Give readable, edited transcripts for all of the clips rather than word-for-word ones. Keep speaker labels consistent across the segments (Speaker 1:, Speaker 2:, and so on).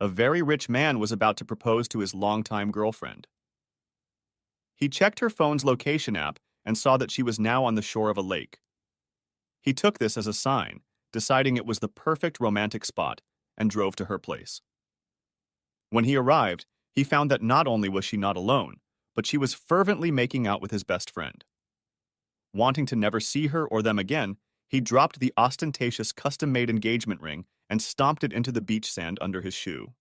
Speaker 1: A very rich man was about to propose to his longtime girlfriend. He checked her phone's location app and saw that she was now on the shore of a lake. He took this as a sign, deciding it was the perfect romantic spot, and drove to her place. When he arrived, he found that not only was she not alone, but she was fervently making out with his best friend. Wanting to never see her or them again, he dropped the ostentatious custom-made engagement ring and stomped it into the beach sand under his shoe.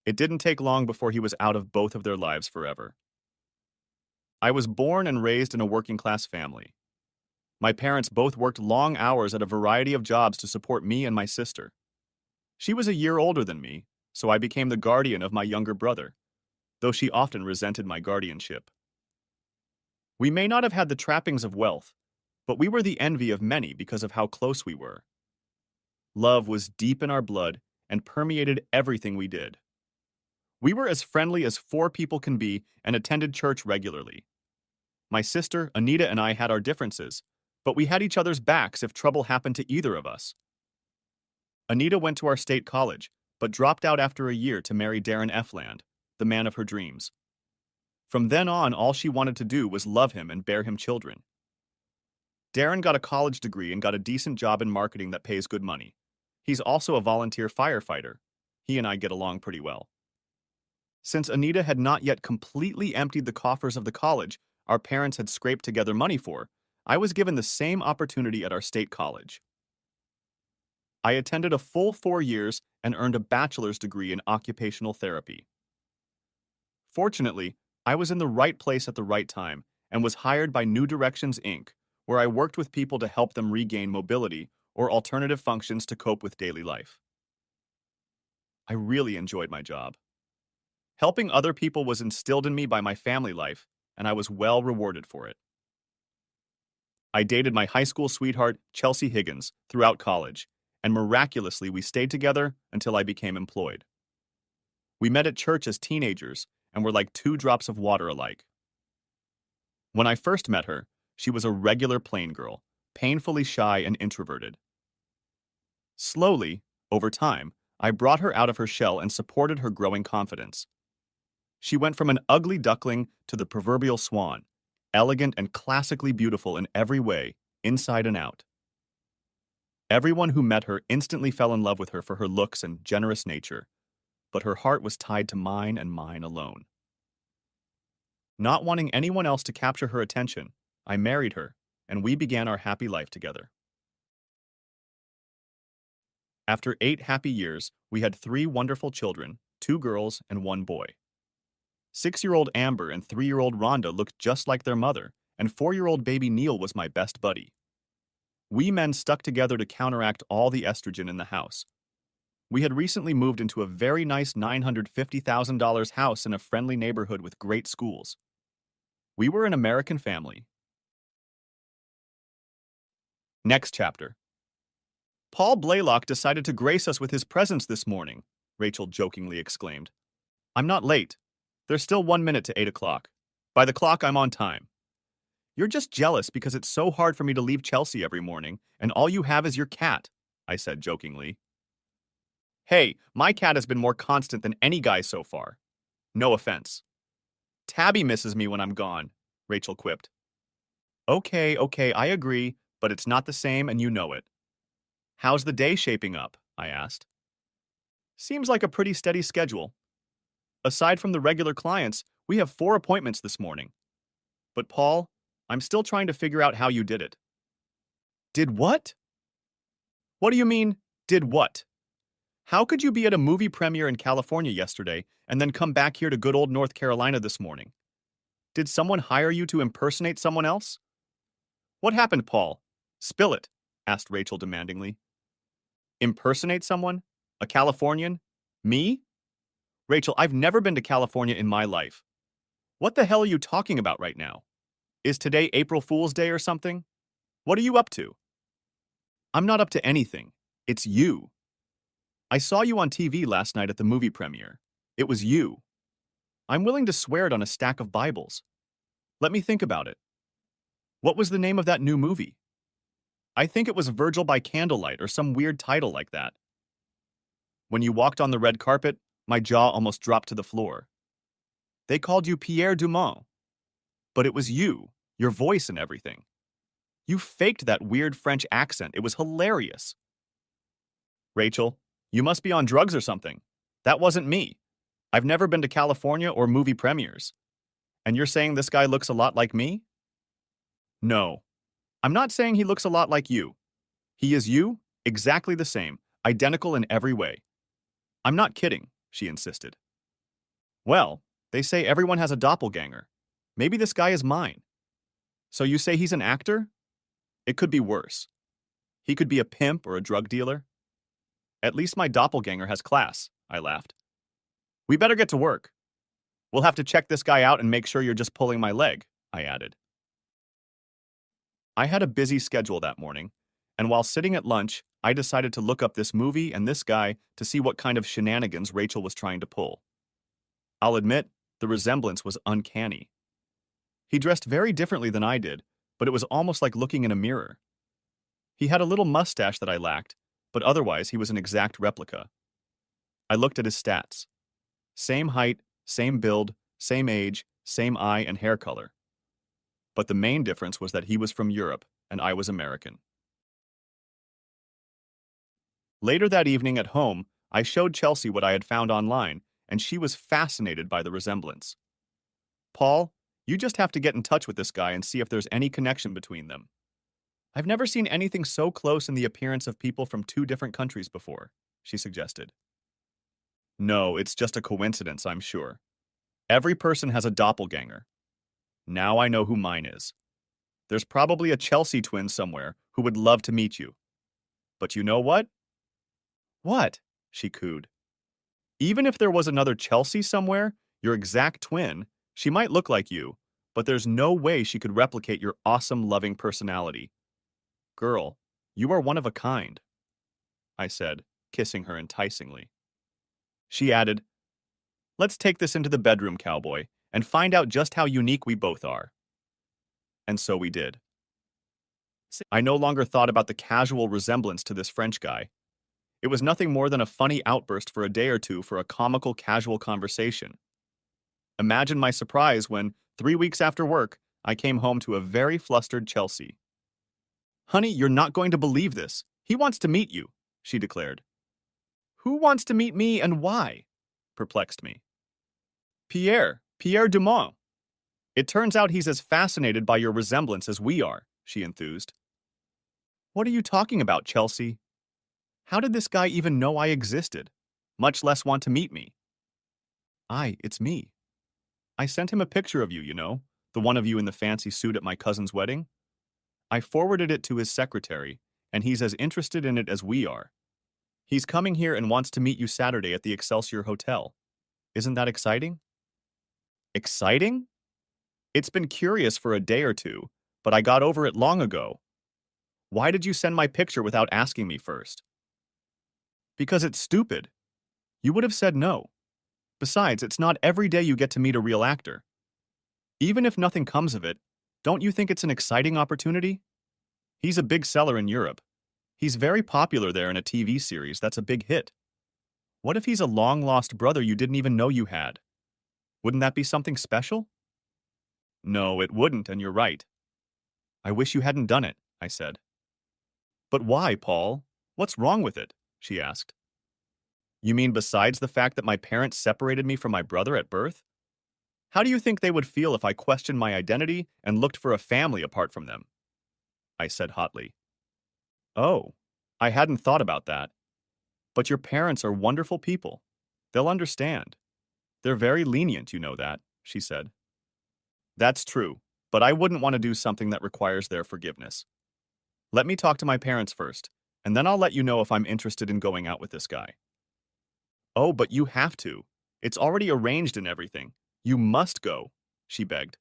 Speaker 1: It didn't take long before he was out of both of their lives forever. I was born and raised in a working-class family. My parents both worked long hours at a variety of jobs to support me and my sister. She was a year older than me, so I became the guardian of my younger brother, though she often resented my guardianship. We may not have had the trappings of wealth, but we were the envy of many because of how close we were. Love was deep in our blood and permeated everything we did. We were as friendly as four people can be and attended church regularly. My sister, Anita, and I had our differences, but we had each other's backs if trouble happened to either of us. Anita went to our state college, but dropped out after a year to marry Darren Efland, the man of her dreams. From then on, all she wanted to do was love him and bear him children. Darren got a college degree and got a decent job in marketing that pays good money. He's also a volunteer firefighter. He and I get along pretty well. Since Anita had not yet completely emptied the coffers of the college our parents had scraped together money for, I was given the same opportunity at our state college. I attended a full 4 years and earned a bachelor's degree in occupational therapy. Fortunately, I was in the right place at the right time and was hired by New Directions, Inc., where I worked with people to help them regain mobility or alternative functions to cope with daily life. I really enjoyed my job. Helping other people was instilled in me by my family life, and I was well rewarded for it. I dated my high school sweetheart, Chelsea Higgins, throughout college, and miraculously we stayed together until I became employed. We met at church as teenagers and were like two drops of water alike. When I first met her, she was a regular plain girl, painfully shy and introverted. Slowly, over time, I brought her out of her shell and supported her growing confidence. She went from an ugly duckling to the proverbial swan, elegant and classically beautiful in every way, inside and out. Everyone who met her instantly fell in love with her for her looks and generous nature, but her heart was tied to mine and mine alone. Not wanting anyone else to capture her attention, I married her, and we began our happy life together. After 8 happy years, we had 3 wonderful children, 2 girls and 1 boy. 6-year-old Amber and 3-year-old Rhonda looked just like their mother, and 4-year-old baby Neil was my best buddy. We men stuck together to counteract all the estrogen in the house. We had recently moved into a very nice $950,000 house in a friendly neighborhood with great schools. We were an American family. Next chapter. Paul Blaylock decided to grace us with his presence this morning, Rachel jokingly exclaimed. I'm not late. There's still 1 minute to 8 o'clock. By the clock, I'm on time. You're just jealous because it's so hard for me to leave Chelsea every morning, and all you have is your cat, I said jokingly. Hey, my cat has been more constant than any guy so far. No offense. Tabby misses me when I'm gone, Rachel quipped. Okay, I agree, but it's not the same and you know it. How's the day shaping up? I asked. Seems like a pretty steady schedule. Aside from the regular clients, we have 4 appointments this morning. But Paul, I'm still trying to figure out how you did it. Did what? What do you mean, did what? How could you be at a movie premiere in California yesterday and then come back here to good old North Carolina this morning? Did someone hire you to impersonate someone else? What happened, Paul? Spill it, asked Rachel demandingly. Impersonate someone? A Californian? Me? Rachel, I've never been to California in my life. What the hell are you talking about right now? Is today April Fool's Day or something? What are you up to? I'm not up to anything. It's you. I saw you on TV last night at the movie premiere. It was you. I'm willing to swear it on a stack of Bibles. Let me think about it. What was the name of that new movie? I think it was Virgil by Candlelight or some weird title like that. When you walked on the red carpet, my jaw almost dropped to the floor. They called you Pierre Dumont. But it was you, your voice and everything. You faked that weird French accent. It was hilarious. Rachel, you must be on drugs or something. That wasn't me. I've never been to California or movie premieres. And you're saying this guy looks a lot like me? No. I'm not saying he looks a lot like you. He is you, exactly the same, identical in every way. I'm not kidding, she insisted. Well, they say everyone has a doppelganger. Maybe this guy is mine. So you say he's an actor? It could be worse. He could be a pimp or a drug dealer. At least my doppelganger has class, I laughed. We better get to work. We'll have to check this guy out and make sure you're just pulling my leg, I added. I had a busy schedule that morning, and while sitting at lunch, I decided to look up this movie and this guy to see what kind of shenanigans Rachel was trying to pull. I'll admit, the resemblance was uncanny. He dressed very differently than I did, but it was almost like looking in a mirror. He had a little mustache that I lacked, but otherwise he was an exact replica. I looked at his stats. Same height, same build, same age, same eye and hair color. But the main difference was that he was from Europe and I was American. Later that evening at home, I showed Chelsea what I had found online, and she was fascinated by the resemblance. Paul, you just have to get in touch with this guy and see if there's any connection between them. I've never seen anything so close in the appearance of people from two different countries before, she suggested. No, it's just a coincidence, I'm sure. Every person has a doppelganger. Now I know who mine is. There's probably a Chelsea twin somewhere who would love to meet you. But you know what? What? She cooed. Even if there was another Chelsea somewhere, your exact twin, she might look like you, but there's no way she could replicate your awesome, loving personality. Girl, you are one of a kind, I said, kissing her enticingly. She added, let's take this into the bedroom, cowboy, and find out just how unique we both are. And so we did. I no longer thought about the casual resemblance to this French guy. It was nothing more than a funny outburst for a day or two for a comical, casual conversation. Imagine my surprise when, 3 weeks after work, I came home to a very flustered Chelsea. Honey, you're not going to believe this. He wants to meet you, she declared. Who wants to meet me and why? Perplexed me. Pierre Dumont. It turns out he's as fascinated by your resemblance as we are, she enthused. What are you talking about, Chelsea? How did this guy even know I existed, much less want to meet me? It's me. I sent him a picture of you, the one of you in the fancy suit at my cousin's wedding. I forwarded it to his secretary, and he's as interested in it as we are. He's coming here and wants to meet you Saturday at the Excelsior Hotel. Isn't that exciting? Exciting? It's been curious for a day or two, but I got over it long ago. Why did you send my picture without asking me first? Because it's stupid. You would have said no. Besides, it's not every day you get to meet a real actor. Even if nothing comes of it, don't you think it's an exciting opportunity? He's a big seller in Europe. He's very popular there in a TV series that's a big hit. What if he's a long-lost brother you didn't even know you had? Wouldn't that be something special? No, it wouldn't, and you're right. I wish you hadn't done it, I said. But why, Paul? What's wrong with it? She asked. You mean besides the fact that my parents separated me from my brother at birth? How do you think they would feel if I questioned my identity and looked for a family apart from them? I said hotly. Oh, I hadn't thought about that. But your parents are wonderful people. They'll understand. They're very lenient, you know that, she said. That's true, but I wouldn't want to do something that requires their forgiveness. Let me talk to my parents first, and then I'll let you know if I'm interested in going out with this guy. Oh, but you have to. It's already arranged and everything. You must go, she begged.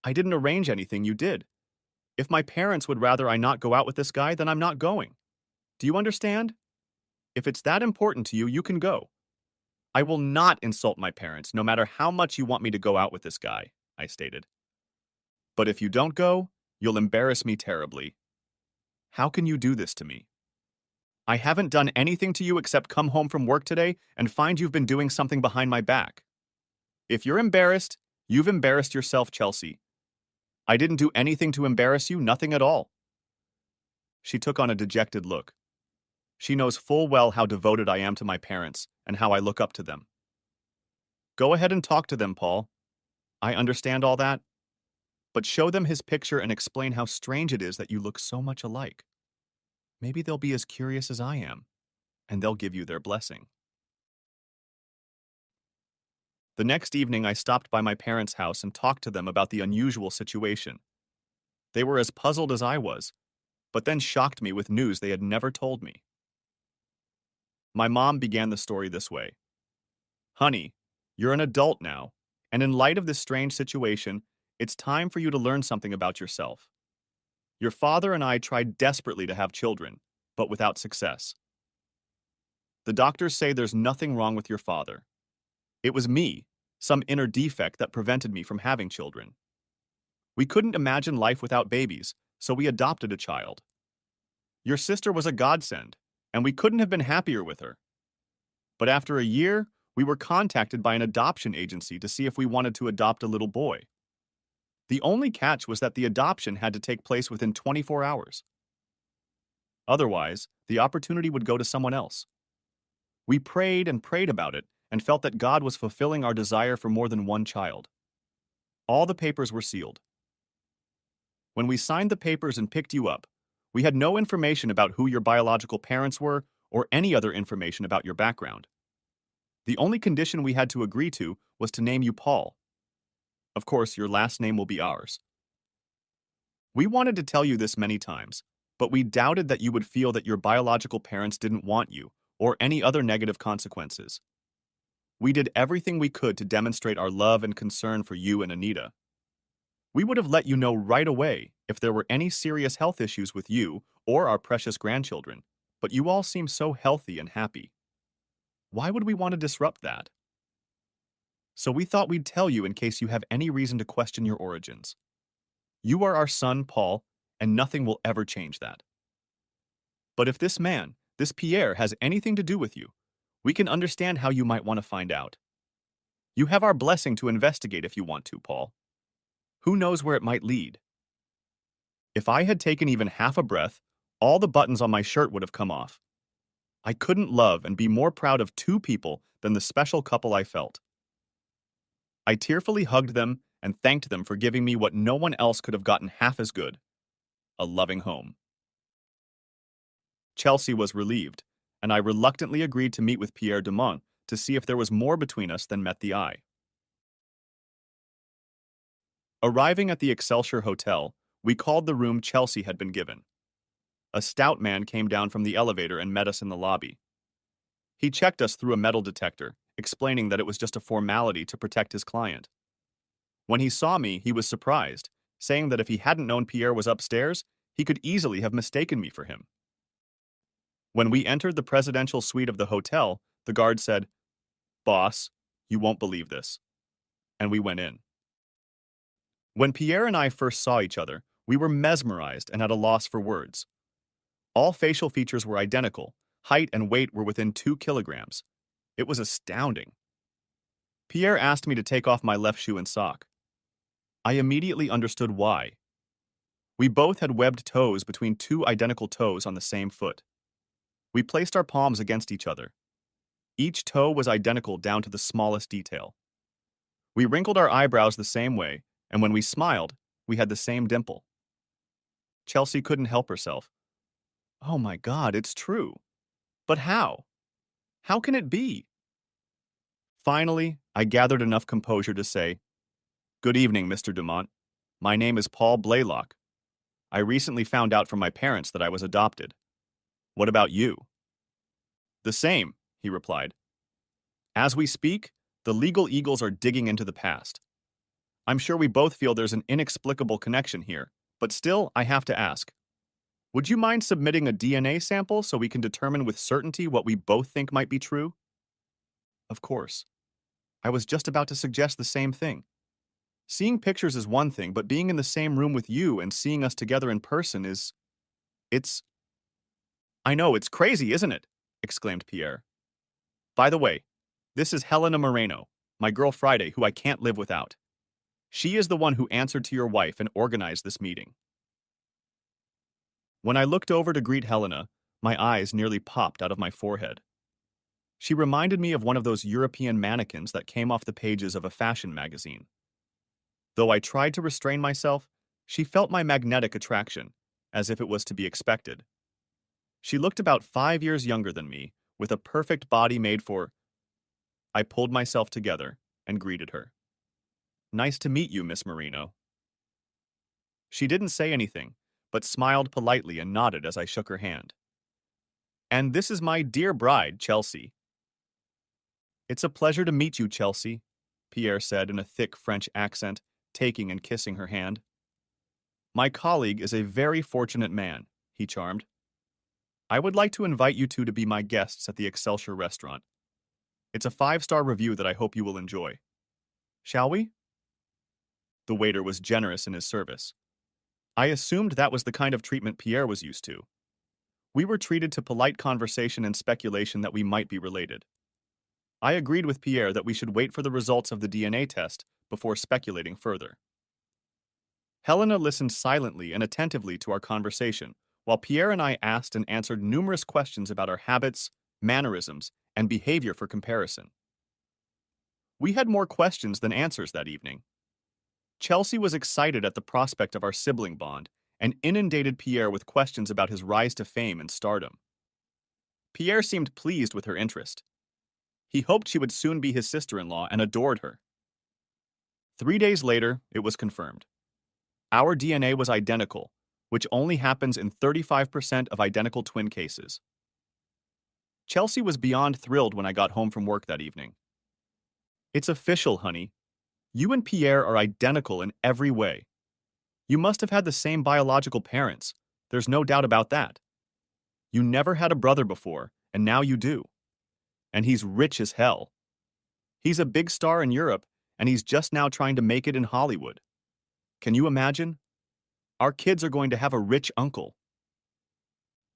Speaker 1: I didn't arrange anything, you did. If my parents would rather I not go out with this guy, then I'm not going. Do you understand? If it's that important to you, you can go. I will not insult my parents, no matter how much you want me to go out with this guy, I stated. But if you don't go, you'll embarrass me terribly. How can you do this to me? I haven't done anything to you except come home from work today and find you've been doing something behind my back. If you're embarrassed, you've embarrassed yourself, Chelsea. I didn't do anything to embarrass you, nothing at all. She took on a dejected look. She knows full well how devoted I am to my parents and how I look up to them. Go ahead and talk to them, Paul. I understand all that. But show them his picture and explain how strange it is that you look so much alike. Maybe they'll be as curious as I am, and they'll give you their blessing. The next evening, I stopped by my parents' house and talked to them about the unusual situation. They were as puzzled as I was, but then shocked me with news they had never told me. My mom began the story this way. Honey, you're an adult now, and in light of this strange situation, it's time for you to learn something about yourself. Your father and I tried desperately to have children, but without success. The doctors say there's nothing wrong with your father. It was me, some inner defect that prevented me from having children. We couldn't imagine life without babies, so we adopted a child. Your sister was a godsend, and we couldn't have been happier with her. But after a year, we were contacted by an adoption agency to see if we wanted to adopt a little boy. The only catch was that the adoption had to take place within 24 hours. Otherwise, the opportunity would go to someone else. We prayed and prayed about it and felt that God was fulfilling our desire for more than one child. All the papers were sealed. When we signed the papers and picked you up, we had no information about who your biological parents were or any other information about your background. The only condition we had to agree to was to name you Paul. Of course, your last name will be ours. We wanted to tell you this many times, but we doubted that you would feel that your biological parents didn't want you or any other negative consequences. We did everything we could to demonstrate our love and concern for you and Anita. We would have let you know right away if there were any serious health issues with you or our precious grandchildren, but you all seem so healthy and happy. Why would we want to disrupt that? So we thought we'd tell you in case you have any reason to question your origins. You are our son, Paul, and nothing will ever change that. But if this man, this Pierre, has anything to do with you, we can understand how you might want to find out. You have our blessing to investigate if you want to, Paul. Who knows where it might lead? If I had taken even half a breath, all the buttons on my shirt would have come off. I couldn't love and be more proud of two people than the special couple I felt. I tearfully hugged them and thanked them for giving me what no one else could have gotten half as good: a loving home. Chelsea was relieved, and I reluctantly agreed to meet with Pierre Dumont to see if there was more between us than met the eye. Arriving at the Excelsior Hotel, we called the room Chelsea had been given. A stout man came down from the elevator and met us in the lobby. He checked us through a metal detector, explaining that it was just a formality to protect his client. When he saw me, he was surprised, saying that if he hadn't known Pierre was upstairs, he could easily have mistaken me for him. When we entered the presidential suite of the hotel, the guard said, "Boss, you won't believe this." And we went in. When Pierre and I first saw each other, we were mesmerized and at a loss for words. All facial features were identical, height and weight were within 2 kilograms. It was astounding. Pierre asked me to take off my left shoe and sock. I immediately understood why. We both had webbed toes between 2 identical toes on the same foot. We placed our palms against each other. Each toe was identical down to the smallest detail. We wrinkled our eyebrows the same way, and when we smiled, we had the same dimple. Chelsea couldn't help herself. Oh my God, it's true. But how? How can it be? Finally, I gathered enough composure to say, "Good evening, Mr. Dumont. My name is Paul Blaylock. I recently found out from my parents that I was adopted. What about you?" "The same," he replied. "As we speak, the legal eagles are digging into the past. I'm sure we both feel there's an inexplicable connection here, but still, I have to ask. Would you mind submitting a DNA sample so we can determine with certainty what we both think might be true?" Of course. I was just about to suggest the same thing. Seeing pictures is one thing, but being in the same room with you and seeing us together in person it's... I know, it's crazy, isn't it? Exclaimed Pierre. By the way, this is Helena Moreno, my girl Friday, who I can't live without. She is the one who answered to your wife and organized this meeting. When I looked over to greet Helena, my eyes nearly popped out of my forehead. She reminded me of one of those European mannequins that came off the pages of a fashion magazine. Though I tried to restrain myself, she felt my magnetic attraction, as if it was to be expected. She looked about 5 years younger than me, with a perfect body made for. I pulled myself together and greeted her. Nice to meet you, Miss Marino. She didn't say anything, but smiled politely and nodded as I shook her hand. And this is my dear bride, Chelsea. It's a pleasure to meet you, Chelsea, Pierre said in a thick French accent, taking and kissing her hand. My colleague is a very fortunate man, he charmed. I would like to invite you two to be my guests at the Excelsior restaurant. It's a 5-star review that I hope you will enjoy. Shall we? The waiter was generous in his service. I assumed that was the kind of treatment Pierre was used to. We were treated to polite conversation and speculation that we might be related. I agreed with Pierre that we should wait for the results of the DNA test before speculating further. Helena listened silently and attentively to our conversation, while Pierre and I asked and answered numerous questions about our habits, mannerisms, and behavior for comparison. We had more questions than answers that evening. Chelsea was excited at the prospect of our sibling bond and inundated Pierre with questions about his rise to fame and stardom. Pierre seemed pleased with her interest. He hoped she would soon be his sister-in-law and adored her. 3 days later, it was confirmed. Our DNA was identical, which only happens in 35% of identical twin cases. Chelsea was beyond thrilled when I got home from work that evening. It's official, honey. You and Pierre are identical in every way. You must have had the same biological parents. There's no doubt about that. You never had a brother before, and now you do. And he's rich as hell. He's a big star in Europe, and he's just now trying to make it in Hollywood. Can you imagine? Our kids are going to have a rich uncle.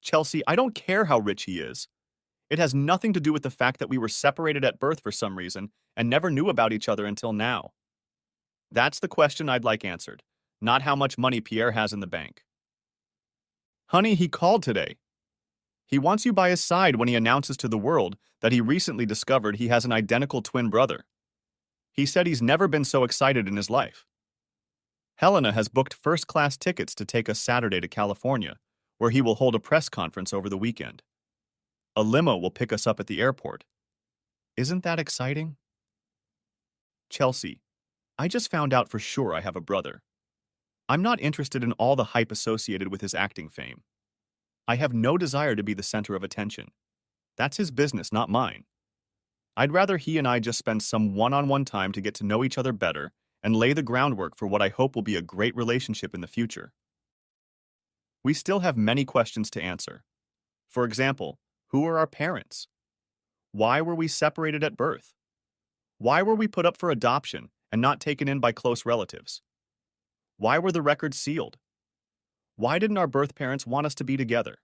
Speaker 1: Chelsea, I don't care how rich he is. It has nothing to do with the fact that we were separated at birth for some reason and never knew about each other until now. That's the question I'd like answered, not how much money Pierre has in the bank. Honey, he called today. He wants you by his side when he announces to the world that he recently discovered he has an identical twin brother. He said he's never been so excited in his life. Helena has booked first-class tickets to take us Saturday to California, where he will hold a press conference over the weekend. A limo will pick us up at the airport. Isn't that exciting? Chelsea, I just found out for sure I have a brother. I'm not interested in all the hype associated with his acting fame. I have no desire to be the center of attention. That's his business, not mine. I'd rather he and I just spend some one-on-one time to get to know each other better and lay the groundwork for what I hope will be a great relationship in the future. We still have many questions to answer. For example, who are our parents? Why were we separated at birth? Why were we put up for adoption and not taken in by close relatives? Why were the records sealed? Why didn't our birth parents want us to be together?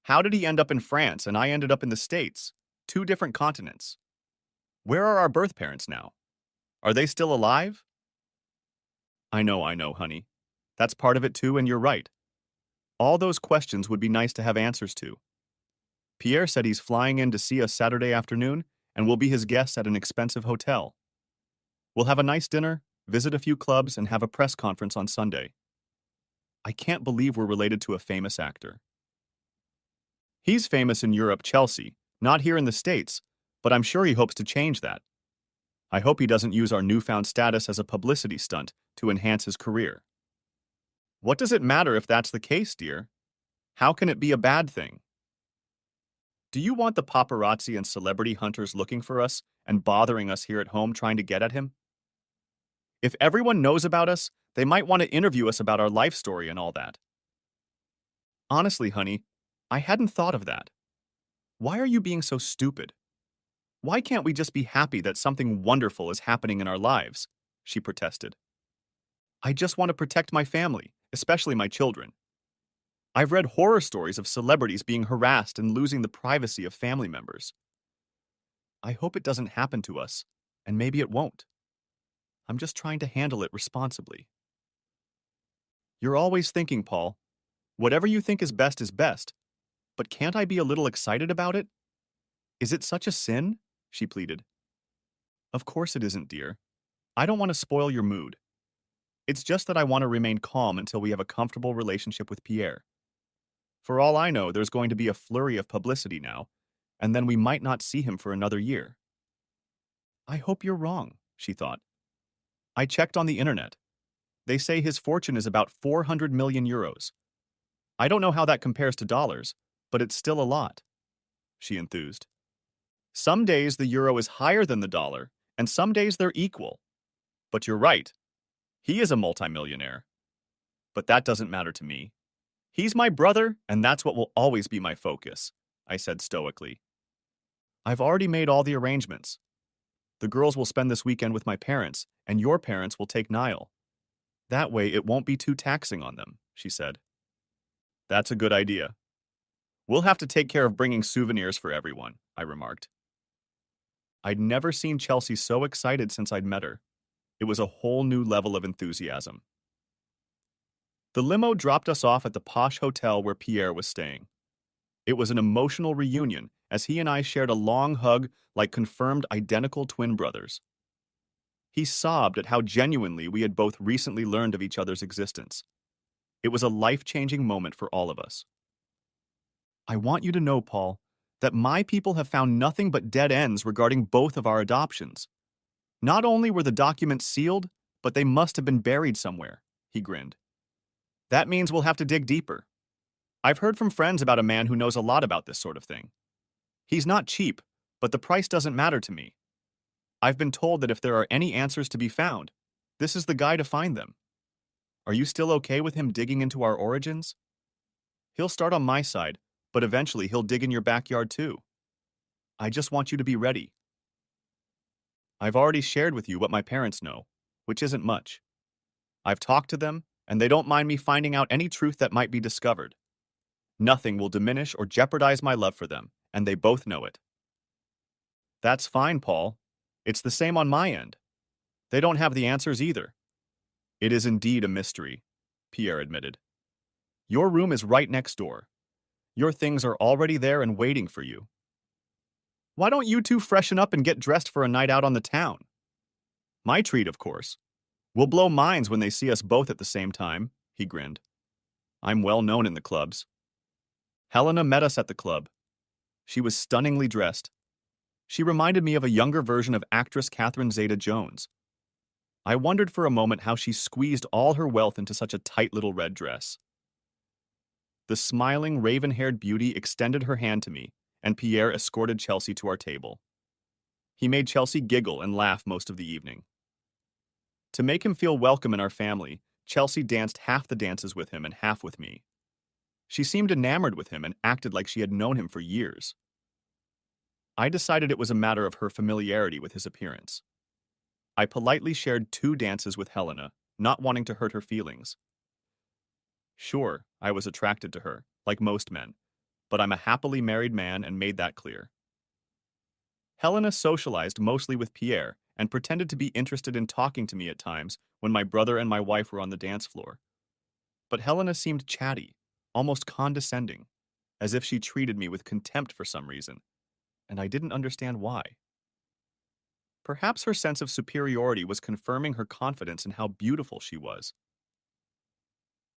Speaker 1: How did he end up in France and I ended up in the States, 2 different continents? Where are our birth parents now? Are they still alive? I know, honey. That's part of it too, and you're right. All those questions would be nice to have answers to. Pierre said he's flying in to see us Saturday afternoon and we'll be his guests at an expensive hotel. We'll have a nice dinner, visit a few clubs, and have a press conference on Sunday. I can't believe we're related to a famous actor. He's famous in Europe, Chelsea, not here in the States, but I'm sure he hopes to change that. I hope he doesn't use our newfound status as a publicity stunt to enhance his career. What does it matter if that's the case, dear? How can it be a bad thing? Do you want the paparazzi and celebrity hunters looking for us and bothering us here at home trying to get at him? If everyone knows about us, they might want to interview us about our life story and all that. Honestly, honey, I hadn't thought of that. Why are you being so stupid? Why can't we just be happy that something wonderful is happening in our lives? She protested. I just want to protect my family, especially my children. I've read horror stories of celebrities being harassed and losing the privacy of family members. I hope it doesn't happen to us, and maybe it won't. I'm just trying to handle it responsibly. You're always thinking, Paul. Whatever you think is best. But can't I be a little excited about it? Is it such a sin? She pleaded. Of course it isn't, dear. I don't want to spoil your mood. It's just that I want to remain calm until we have a comfortable relationship with Pierre. For all I know, there's going to be a flurry of publicity now, and then we might not see him for another year. I hope you're wrong, she thought. I checked on the internet. They say his fortune is about 400 million euros. I don't know how that compares to dollars, but it's still a lot, she enthused. Some days the euro is higher than the dollar, and some days they're equal. But you're right. He is a multimillionaire. But that doesn't matter to me. He's my brother, and that's what will always be my focus, I said stoically. I've already made all the arrangements. The girls will spend this weekend with my parents, and your parents will take Niall. That way it won't be too taxing on them, she said. That's a good idea. We'll have to take care of bringing souvenirs for everyone, I remarked. I'd never seen Chelsea so excited since I'd met her. It was a whole new level of enthusiasm. The limo dropped us off at the posh hotel where Pierre was staying. It was an emotional reunion as he and I shared a long hug like confirmed identical twin brothers. He sobbed at how genuinely we had both recently learned of each other's existence. It was a life-changing moment for all of us. I want you to know, Paul, that my people have found nothing but dead ends regarding both of our adoptions. Not only were the documents sealed, but they must have been buried somewhere, he grinned. That means we'll have to dig deeper. I've heard from friends about a man who knows a lot about this sort of thing. He's not cheap, but the price doesn't matter to me. I've been told that if there are any answers to be found, this is the guy to find them. Are you still okay with him digging into our origins? He'll start on my side, but eventually he'll dig in your backyard too. I just want you to be ready. I've already shared with you what my parents know, which isn't much. I've talked to them, and they don't mind me finding out any truth that might be discovered. Nothing will diminish or jeopardize my love for them, and they both know it. That's fine, Paul. It's the same on my end. They don't have the answers either. It is indeed a mystery, Pierre admitted. Your room is right next door. Your things are already there and waiting for you. Why don't you two freshen up and get dressed for a night out on the town? My treat, of course. We'll blow minds when they see us both at the same time, he grinned. I'm well known in the clubs. Helena met us at the club. She was stunningly dressed. She reminded me of a younger version of actress Catherine Zeta-Jones. I wondered for a moment how she squeezed all her wealth into such a tight little red dress. The smiling, raven-haired beauty extended her hand to me, and Pierre escorted Chelsea to our table. He made Chelsea giggle and laugh most of the evening. To make him feel welcome in our family, Chelsea danced half the dances with him and half with me. She seemed enamored with him and acted like she had known him for years. I decided it was a matter of her familiarity with his appearance. I politely shared 2 dances with Helena, not wanting to hurt her feelings. Sure, I was attracted to her, like most men, but I'm a happily married man and made that clear. Helena socialized mostly with Pierre and pretended to be interested in talking to me at times when my brother and my wife were on the dance floor. But Helena seemed chatty, almost condescending, as if she treated me with contempt for some reason, and I didn't understand why. Perhaps her sense of superiority was confirming her confidence in how beautiful she was.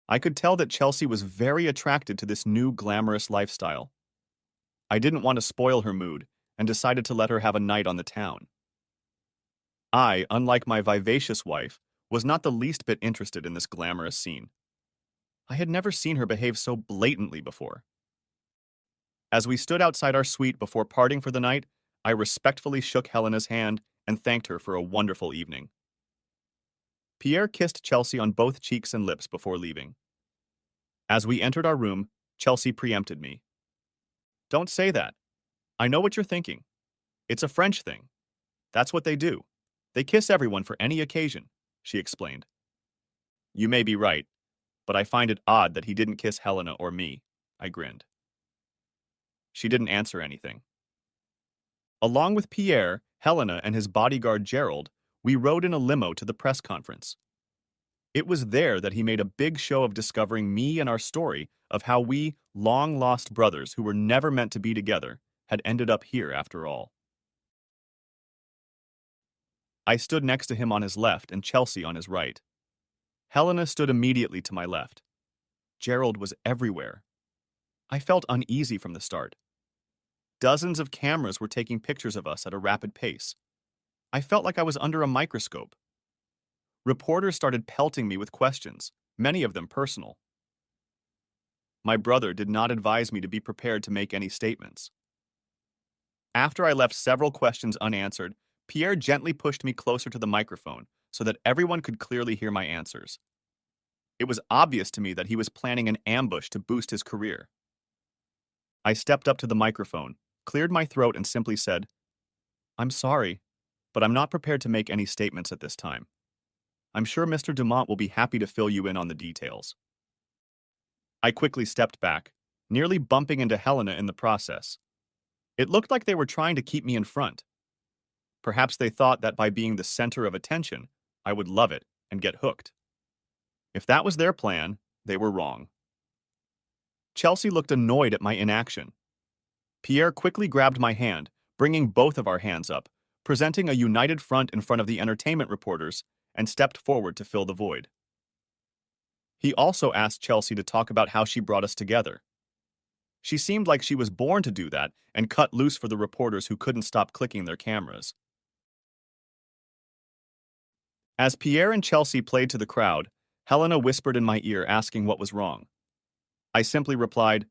Speaker 1: I could tell that Chelsea was very attracted to this new glamorous lifestyle. I didn't want to spoil her mood and decided to let her have a night on the town. I, unlike my vivacious wife, was not the least bit interested in this glamorous scene. I had never seen her behave so blatantly before. As we stood outside our suite before parting for the night, I respectfully shook Helena's hand and thanked her for a wonderful evening. Pierre kissed Chelsea on both cheeks and lips before leaving. As we entered our room, Chelsea preempted me. Don't say that. I know what you're thinking. It's a French thing. That's what they do. They kiss everyone for any occasion, she explained. You may be right, but I find it odd that he didn't kiss Helena or me. I grinned. She didn't answer anything. Along with Pierre, Helena, and his bodyguard Gerald, we rode in a limo to the press conference. It was there that he made a big show of discovering me and our story of how we, long-lost brothers who were never meant to be together, had ended up here after all. I stood next to him on his left and Chelsea on his right. Helena stood immediately to my left. Gerald was everywhere. I felt uneasy from the start. Dozens of cameras were taking pictures of us at a rapid pace. I felt like I was under a microscope. Reporters started pelting me with questions, many of them personal. My brother did not advise me to be prepared to make any statements. After I left several questions unanswered, Pierre gently pushed me closer to the microphone so that everyone could clearly hear my answers. It was obvious to me that he was planning an ambush to boost his career. I stepped up to the microphone, cleared my throat, and simply said, "I'm sorry, but I'm not prepared to make any statements at this time. I'm sure Mr. Dumont will be happy to fill you in on the details." I quickly stepped back, nearly bumping into Helena in the process. It looked like they were trying to keep me in front. Perhaps they thought that by being the center of attention, I would love it and get hooked. If that was their plan, they were wrong. Chelsea looked annoyed at my inaction. Pierre quickly grabbed my hand, bringing both of our hands up, presenting a united front in front of the entertainment reporters, and stepped forward to fill the void. He also asked Chelsea to talk about how she brought us together. She seemed like she was born to do that and cut loose for the reporters who couldn't stop clicking their cameras. As Pierre and Chelsea played to the crowd, Helena whispered in my ear asking what was wrong. I simply replied,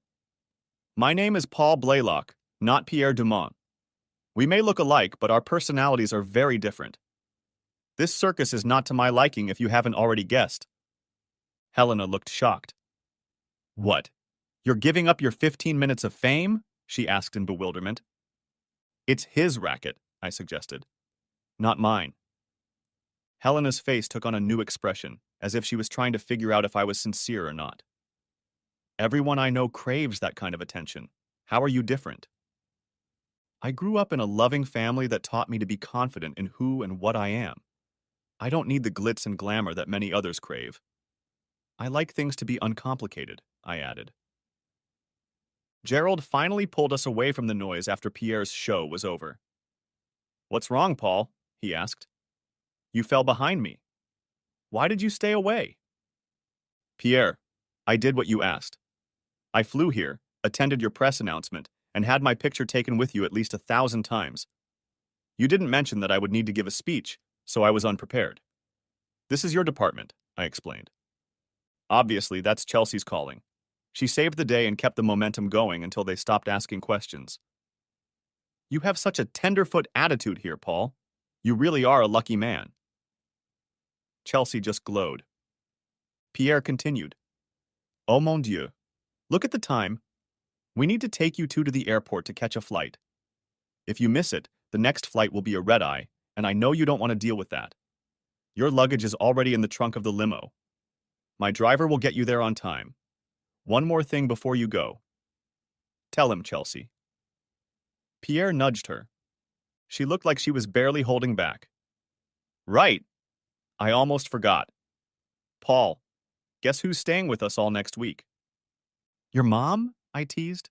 Speaker 1: "My name is Paul Blaylock, not Pierre Dumont. We may look alike, but our personalities are very different. This circus is not to my liking if you haven't already guessed." Helena looked shocked. "What? You're giving up your 15 minutes of fame?" she asked in bewilderment. "It's his racket," I suggested. "Not mine." Helena's face took on a new expression, as if she was trying to figure out if I was sincere or not. "Everyone I know craves that kind of attention. How are you different?" "I grew up in a loving family that taught me to be confident in who and what I am. I don't need the glitz and glamour that many others crave. I like things to be uncomplicated," I added. Gerald finally pulled us away from the noise after Pierre's show was over. "What's wrong, Paul?" he asked. "You fell behind me. Why did you stay away?" "Pierre, I did what you asked. I flew here, attended your press announcement, and had my picture taken with you at least 1,000 times. You didn't mention that I would need to give a speech, so I was unprepared. This is your department," I explained. Obviously, that's Chelsea's calling. She saved the day and kept the momentum going until they stopped asking questions. "You have such a tenderfoot attitude here, Paul. You really are a lucky man." Chelsea just glowed. Pierre continued, "Oh mon Dieu. Look at the time. We need to take you two to the airport to catch a flight. If you miss it, the next flight will be a red-eye, and I know you don't want to deal with that. Your luggage is already in the trunk of the limo. My driver will get you there on time. One more thing before you go. Tell him, Chelsea." Pierre nudged her. She looked like she was barely holding back. "Right. I almost forgot. Paul, guess who's staying with us all next week?" "Your mom?" I teased.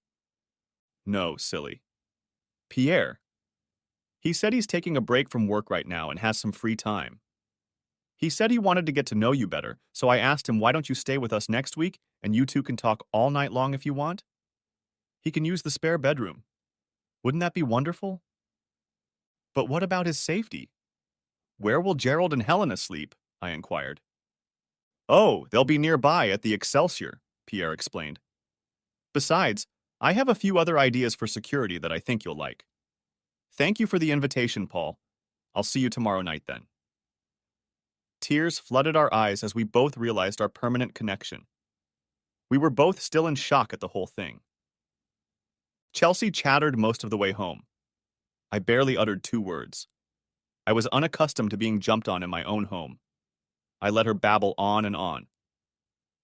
Speaker 1: "No, silly. Pierre. He said he's taking a break from work right now and has some free time. He said he wanted to get to know you better, so I asked him, why don't you stay with us next week and you two can talk all night long if you want? He can use the spare bedroom. Wouldn't that be wonderful?" "But what about his safety? Where will Gerald and Helena sleep?" I inquired. "Oh, they'll be nearby at the Excelsior," Pierre explained. "Besides, I have a few other ideas for security that I think you'll like. Thank you for the invitation, Paul. I'll see you tomorrow night then." Tears flooded our eyes as we both realized our permanent connection. We were both still in shock at the whole thing. Chelsea chattered most of the way home. I barely uttered 2 words. I was unaccustomed to being jumped on in my own home. I let her babble on and on.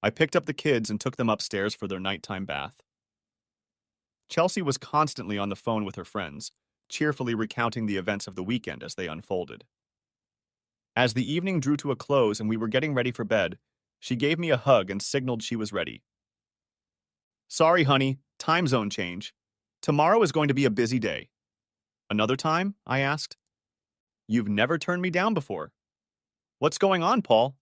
Speaker 1: I picked up the kids and took them upstairs for their nighttime bath. Chelsea was constantly on the phone with her friends, cheerfully recounting the events of the weekend as they unfolded. As the evening drew to a close and we were getting ready for bed, she gave me a hug and signaled she was ready. Sorry, honey, time zone change. Tomorrow is going to be a busy day. Another time? I asked. You've never turned me down before. What's going on, Paul?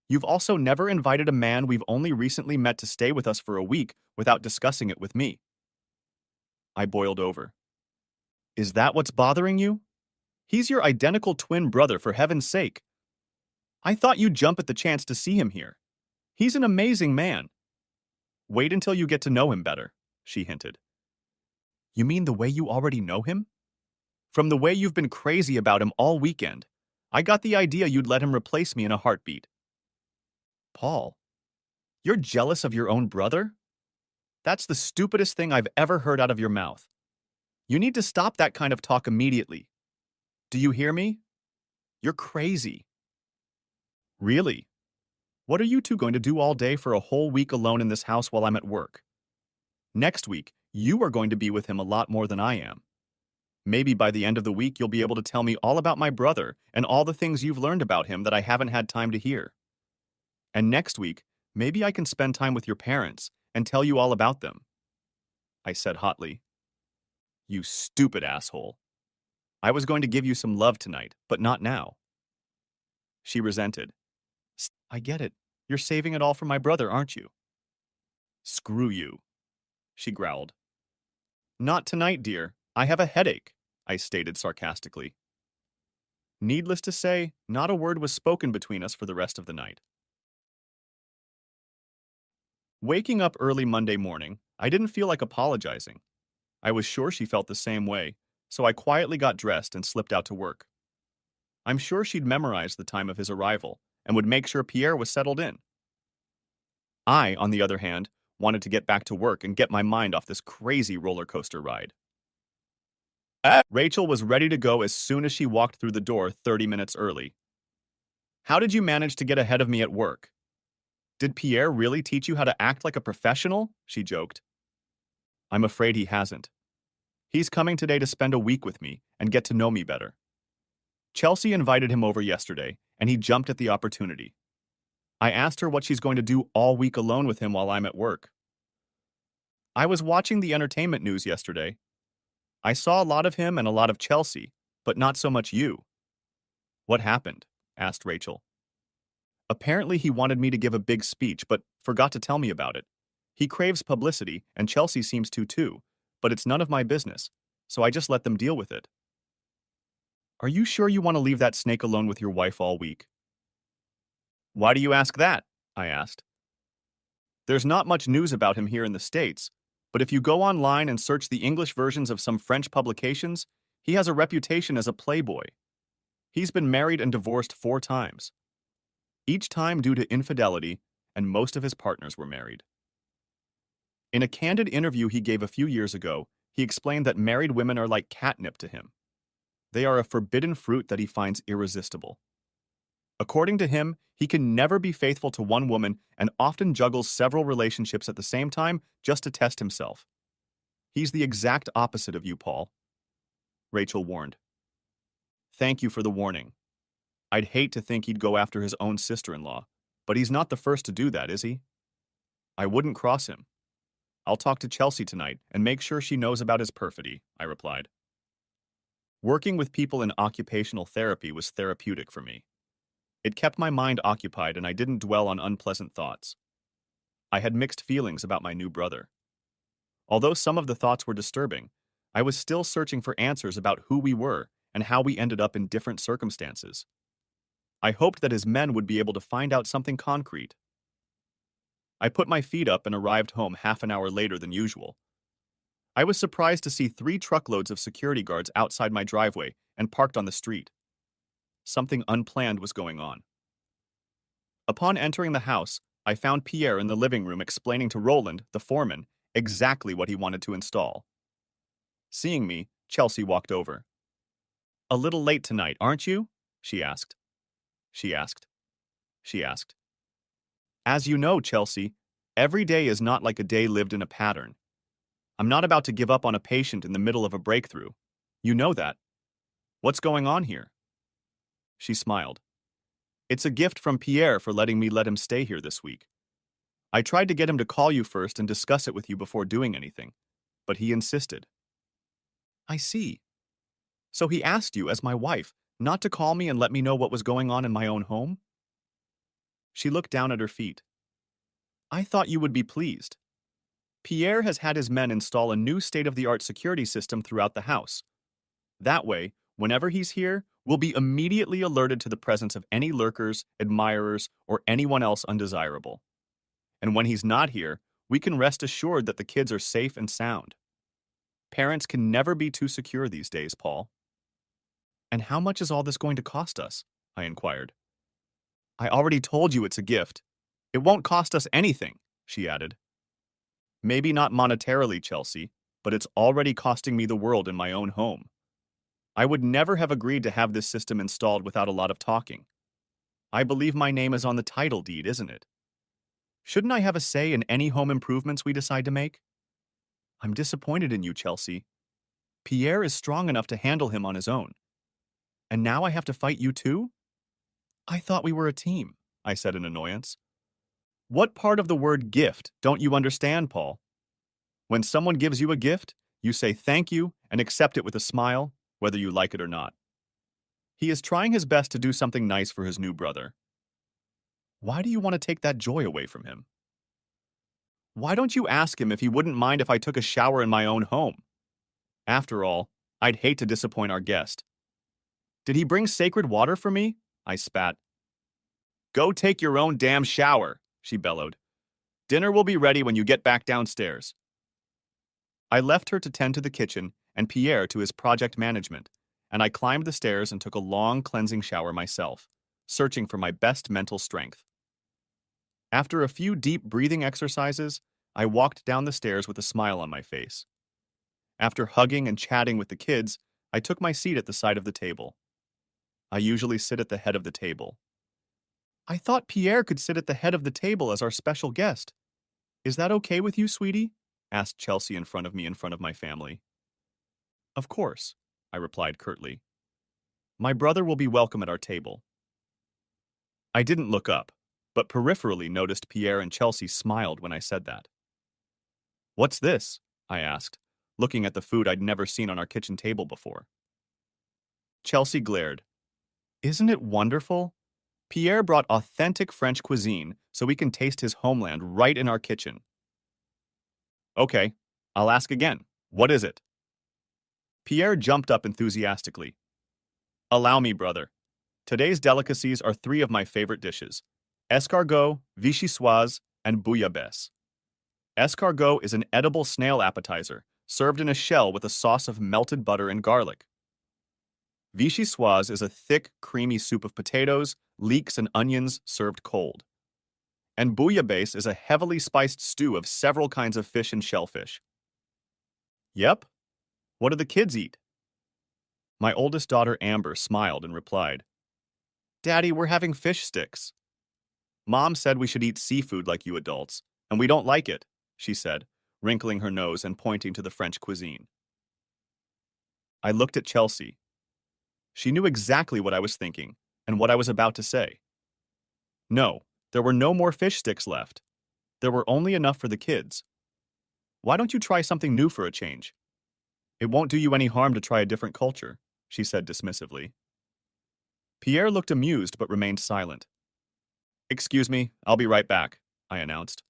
Speaker 1: You've also never invited a man we've only recently met to stay with us for a week without discussing it with me. I boiled over. Is that what's bothering you? He's your identical twin brother, for heaven's sake. I thought you'd jump at the chance to see him here. He's an amazing man. Wait until you get to know him better, she hinted. You mean the way you already know him? From the way you've been crazy about him all weekend, I got the idea you'd let him replace me in a heartbeat. Paul, you're jealous of your own brother? That's the stupidest thing I've ever heard out of your mouth. You need to stop that kind of talk immediately. Do you hear me? You're crazy. Really? What are you two going to do all day for a whole week alone in this house while I'm at work? Next week, you are going to be with him a lot more than I am. Maybe by the end of the week, you'll be able to tell me all about my brother and all the things you've learned about him that I haven't had time to hear. And next week, maybe I can spend time with your parents and tell you all about them. I said hotly. You stupid asshole. I was going to give you some love tonight, but not now. She resented. I get it. You're saving it all for my brother, aren't you? Screw you, she growled. Not tonight, dear. I have a headache, I stated sarcastically. Needless to say, not a word was spoken between us for the rest of the night. Waking up early Monday morning, I didn't feel like apologizing. I was sure she felt the same way, so I quietly got dressed and slipped out to work. I'm sure she'd memorized the time of his arrival and would make sure Pierre was settled in. I, on the other hand, wanted to get back to work and get my mind off this crazy roller coaster ride. Rachel was ready to go as soon as she walked through the door 30 minutes early. How did you manage to get ahead of me at work? Did Pierre really teach you how to act like a professional? She joked. I'm afraid he hasn't. He's coming today to spend a week with me and get to know me better. Chelsea invited him over yesterday, and he jumped at the opportunity. I asked her what she's going to do all week alone with him while I'm at work. I was watching the entertainment news yesterday. I saw a lot of him and a lot of Chelsea, but not so much you. What happened? Asked Rachel. Apparently he wanted me to give a big speech, but forgot to tell me about it. He craves publicity, and Chelsea seems to too, but it's none of my business, so I just let them deal with it. Are you sure you want to leave that snake alone with your wife all week? Why do you ask that? I asked. There's not much news about him here in the States, but if you go online and search the English versions of some French publications, he has a reputation as a playboy. He's been married and divorced 4 times. Each time due to infidelity, and most of his partners were married. In a candid interview he gave a few years ago, he explained that married women are like catnip to him. They are a forbidden fruit that he finds irresistible. According to him, he can never be faithful to one woman and often juggles several relationships at the same time just to test himself. He's the exact opposite of you, Paul. Rachel warned. Thank you for the warning. I'd hate to think he'd go after his own sister-in-law, but he's not the first to do that, is he? I wouldn't cross him. I'll talk to Chelsea tonight and make sure she knows about his perfidy, I replied. Working with people in occupational therapy was therapeutic for me. It kept my mind occupied and I didn't dwell on unpleasant thoughts. I had mixed feelings about my new brother. Although some of the thoughts were disturbing, I was still searching for answers about who we were and how we ended up in different circumstances. I hoped that his men would be able to find out something concrete. I put my feet up and arrived home half an hour later than usual. I was surprised to see 3 truckloads of security guards outside my driveway and parked on the street. Something unplanned was going on. Upon entering the house, I found Pierre in the living room explaining to Roland, the foreman, exactly what he wanted to install. Seeing me, Chelsea walked over. A little late tonight, aren't you? She asked. She asked. She asked. As you know, Chelsea, every day is not like a day lived in a pattern. I'm not about to give up on a patient in the middle of a breakthrough. You know that. What's going on here? She smiled. It's a gift from Pierre for letting me let him stay here this week. I tried to get him to call you first and discuss it with you before doing anything, but he insisted. I see. So he asked you, as my wife, not to call me and let me know what was going on in my own home? She looked down at her feet. I thought you would be pleased. Pierre has had his men install a new state-of-the-art security system throughout the house. That way, whenever he's here, we'll be immediately alerted to the presence of any lurkers, admirers, or anyone else undesirable. And when he's not here, we can rest assured that the kids are safe and sound. Parents can never be too secure these days, Paul. And how much is all this going to cost us? I inquired. I already told you it's a gift. It won't cost us anything, she added. Maybe not monetarily, Chelsea, but it's already costing me the world in my own home. I would never have agreed to have this system installed without a lot of talking. I believe my name is on the title deed, isn't it? Shouldn't I have a say in any home improvements we decide to make? I'm disappointed in you, Chelsea. Pierre is strong enough to handle him on his own. And now I have to fight you too? I thought we were a team, I said in annoyance. What part of the word gift don't you understand, Paul? When someone gives you a gift, you say thank you and accept it with a smile, whether you like it or not. He is trying his best to do something nice for his new brother. Why do you want to take that joy away from him? Why don't you ask him if he wouldn't mind if I took a shower in my own home? After all, I'd hate to disappoint our guest. Did he bring sacred water for me? I spat. Go take your own damn shower, she bellowed. Dinner will be ready when you get back downstairs. I left her to tend to the kitchen and Pierre to his project management, and I climbed the stairs and took a long cleansing shower myself, searching for my best mental strength. After a few deep breathing exercises, I walked down the stairs with a smile on my face. After hugging and chatting with the kids, I took my seat at the side of the table. I usually sit at the head of the table. I thought Pierre could sit at the head of the table as our special guest. Is that okay with you, sweetie? Asked Chelsea in front of me in front of my family. Of course, I replied curtly. My brother will be welcome at our table. I didn't look up, but peripherally noticed Pierre and Chelsea smiled when I said that. What's this? I asked, looking at the food I'd never seen on our kitchen table before. Chelsea glared. Isn't it wonderful? Pierre brought authentic French cuisine so we can taste his homeland right in our kitchen. Okay, I'll ask again. What is it? Pierre jumped up enthusiastically. Allow me, brother. Today's delicacies are 3 of my favorite dishes: escargot, vichyssoise, and bouillabaisse. Escargot is an edible snail appetizer, served in a shell with a sauce of melted butter and garlic. Vichyssoise is a thick, creamy soup of potatoes, leeks, and onions served cold. And bouillabaisse is a heavily spiced stew of several kinds of fish and shellfish. Yep. What do the kids eat? My oldest daughter Amber smiled and replied, Daddy, we're having fish sticks. Mom said we should eat seafood like you adults, and we don't like it, she said, wrinkling her nose and pointing to the French cuisine. I looked at Chelsea. She knew exactly what I was thinking and what I was about to say. No, there were no more fish sticks left. There were only enough for the kids. Why don't you try something new for a change? It won't do you any harm to try a different culture, she said dismissively. Pierre looked amused but remained silent. Excuse me, I'll be right back, I announced.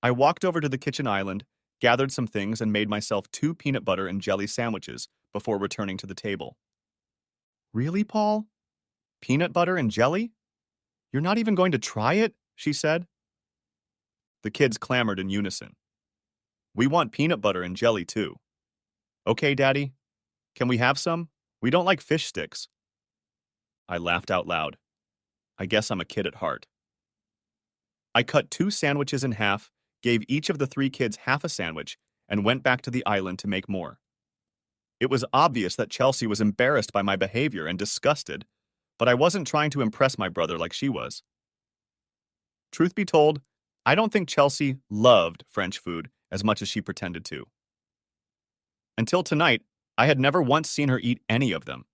Speaker 1: I walked over to the kitchen island, gathered some things, and made myself 2 peanut butter and jelly sandwiches before returning to the table. Really, Paul? Peanut butter and jelly? You're not even going to try it? She said. The kids clamored in unison. We want peanut butter and jelly too. Okay, Daddy. Can we have some? We don't like fish sticks. I laughed out loud. I guess I'm a kid at heart. I cut 2 sandwiches in half, gave each of the 3 kids half a sandwich, and went back to the island to make more. It was obvious that Chelsea was embarrassed by my behavior and disgusted, but I wasn't trying to impress my brother like she was. Truth be told, I don't think Chelsea loved French food as much as she pretended to. Until tonight, I had never once seen her eat any of them.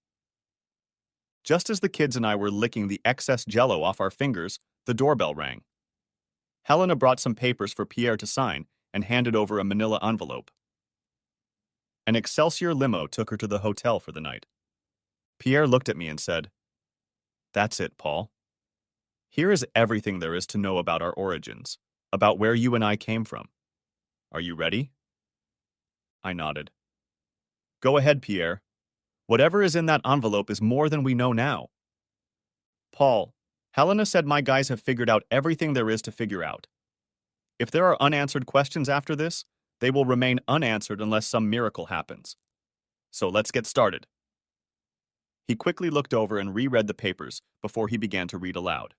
Speaker 1: Just as the kids and I were licking the excess jello off our fingers, the doorbell rang. Helena brought some papers for Pierre to sign and handed over a manila envelope. An Excelsior limo took her to the hotel for the night. Pierre looked at me and said, "That's it, Paul. Here is everything there is to know about our origins, about where you and I came from. Are you ready?" I nodded. "Go ahead, Pierre. Whatever is in that envelope is more than we know now." "Paul, Helena said my guys have figured out everything there is to figure out. If there are unanswered questions after this, they will remain unanswered unless some miracle happens. So let's get started." He quickly looked over and reread the papers before he began to read aloud.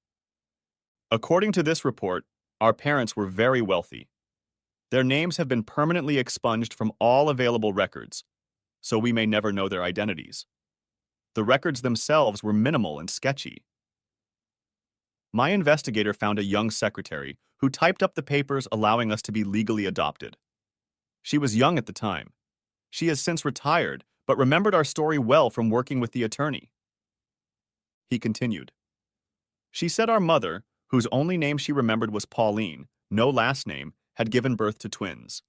Speaker 1: "According to this report, our parents were very wealthy. Their names have been permanently expunged from all available records, so we may never know their identities. The records themselves were minimal and sketchy. My investigator found a young secretary who typed up the papers allowing us to be legally adopted. She was young at the time. She has since retired, but remembered our story well from working with the attorney." He continued. "She said our mother, whose only name she remembered was Pauline, no last name, had given birth to twins.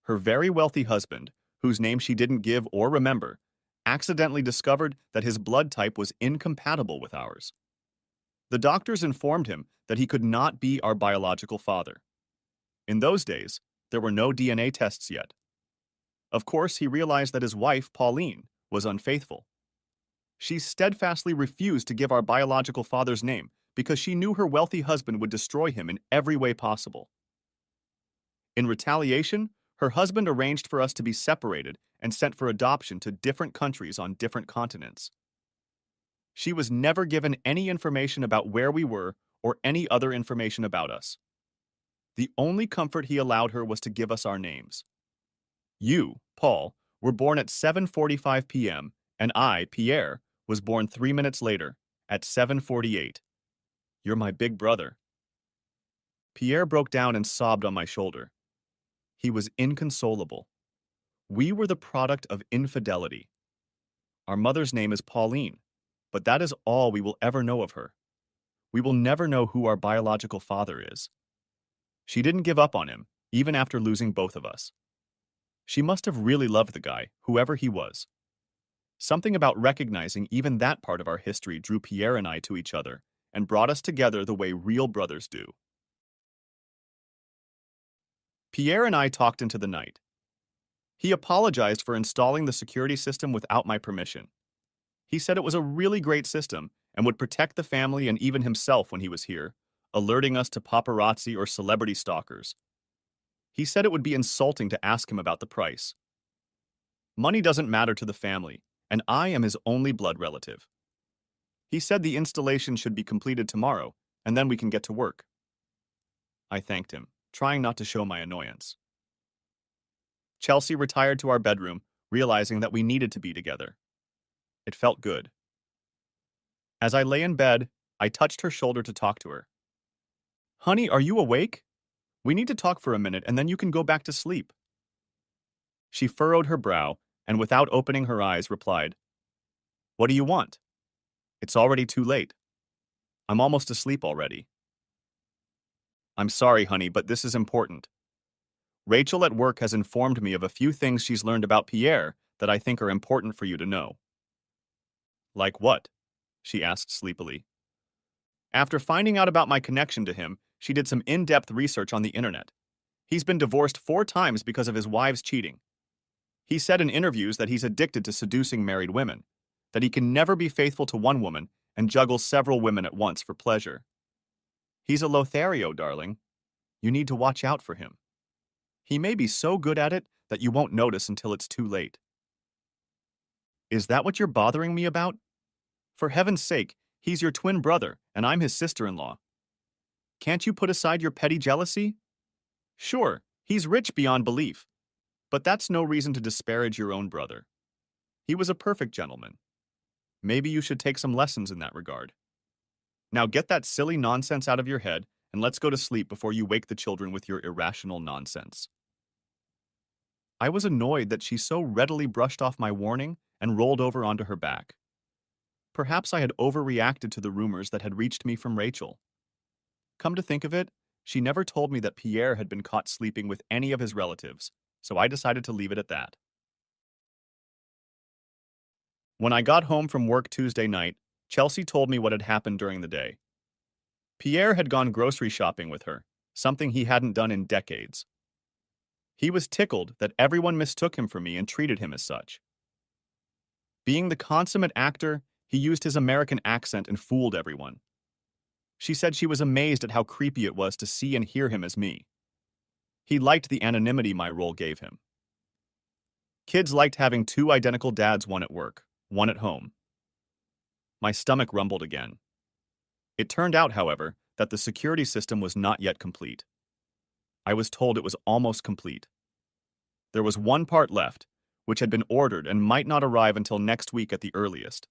Speaker 1: Her very wealthy husband, whose name she didn't give or remember, accidentally discovered that his blood type was incompatible with ours. The doctors informed him that he could not be our biological father. In those days, there were no DNA tests yet. Of course, he realized that his wife, Pauline, was unfaithful. She steadfastly refused to give our biological father's name because she knew her wealthy husband would destroy him in every way possible. In retaliation, her husband arranged for us to be separated and sent for adoption to different countries on different continents. She was never given any information about where we were or any other information about us. The only comfort he allowed her was to give us our names. You, Paul, were born at 7:45 p.m., and I, Pierre, was born 3 minutes later, at 7:48. You're my big brother." Pierre broke down and sobbed on my shoulder. He was inconsolable. We were the product of infidelity. Our mother's name is Pauline, but that is all we will ever know of her. We will never know who our biological father is. She didn't give up on him, even after losing both of us. She must have really loved the guy, whoever he was. Something about recognizing even that part of our history drew Pierre and I to each other and brought us together the way real brothers do. Pierre and I talked into the night. He apologized for installing the security system without my permission. He said it was a really great system and would protect the family and even himself when he was here, alerting us to paparazzi or celebrity stalkers. He said it would be insulting to ask him about the price. Money doesn't matter to the family, and I am his only blood relative. He said the installation should be completed tomorrow, and then we can get to work. I thanked him, trying not to show my annoyance. Chelsea retired to our bedroom, realizing that we needed to be together. It felt good. As I lay in bed, I touched her shoulder to talk to her. "Honey, are you awake? We need to talk for a minute, and then you can go back to sleep." She furrowed her brow, and without opening her eyes, replied, "What do you want? It's already too late. I'm almost asleep already." "I'm sorry, honey, but this is important. Rachel at work has informed me of a few things she's learned about Pierre that I think are important for you to know." "Like what?" she asked sleepily. "After finding out about my connection to him, she did some in-depth research on the internet. He's been divorced 4 times because of his wives cheating. He said in interviews that he's addicted to seducing married women, that he can never be faithful to one woman and juggles several women at once for pleasure. He's a Lothario, darling. You need to watch out for him. He may be so good at it that you won't notice until it's too late." "Is that what you're bothering me about? For heaven's sake, he's your twin brother, and I'm his sister-in-law. Can't you put aside your petty jealousy? Sure, he's rich beyond belief, but that's no reason to disparage your own brother. He was a perfect gentleman. Maybe you should take some lessons in that regard. Now get that silly nonsense out of your head and let's go to sleep before you wake the children with your irrational nonsense. I was annoyed that she so readily brushed off my warning and rolled over onto her back. Perhaps I had overreacted to the rumors that had reached me from Rachel. Come to think of it, she never told me that Pierre had been caught sleeping with any of his relatives, so I decided to leave it at that. When I got home from work Tuesday night, Chelsea told me what had happened during the day. Pierre had gone grocery shopping with her, something he hadn't done in decades. He was tickled that everyone mistook him for me and treated him as such. Being the consummate actor, he used his American accent and fooled everyone. She said she was amazed at how creepy it was to see and hear him as me. He liked the anonymity my role gave him. Kids liked having two identical dads, one at work, one at home. My stomach rumbled again. It turned out, however, that the security system was not yet complete. I was told it was almost complete. There was one part left, which had been ordered and might not arrive until next week at the earliest.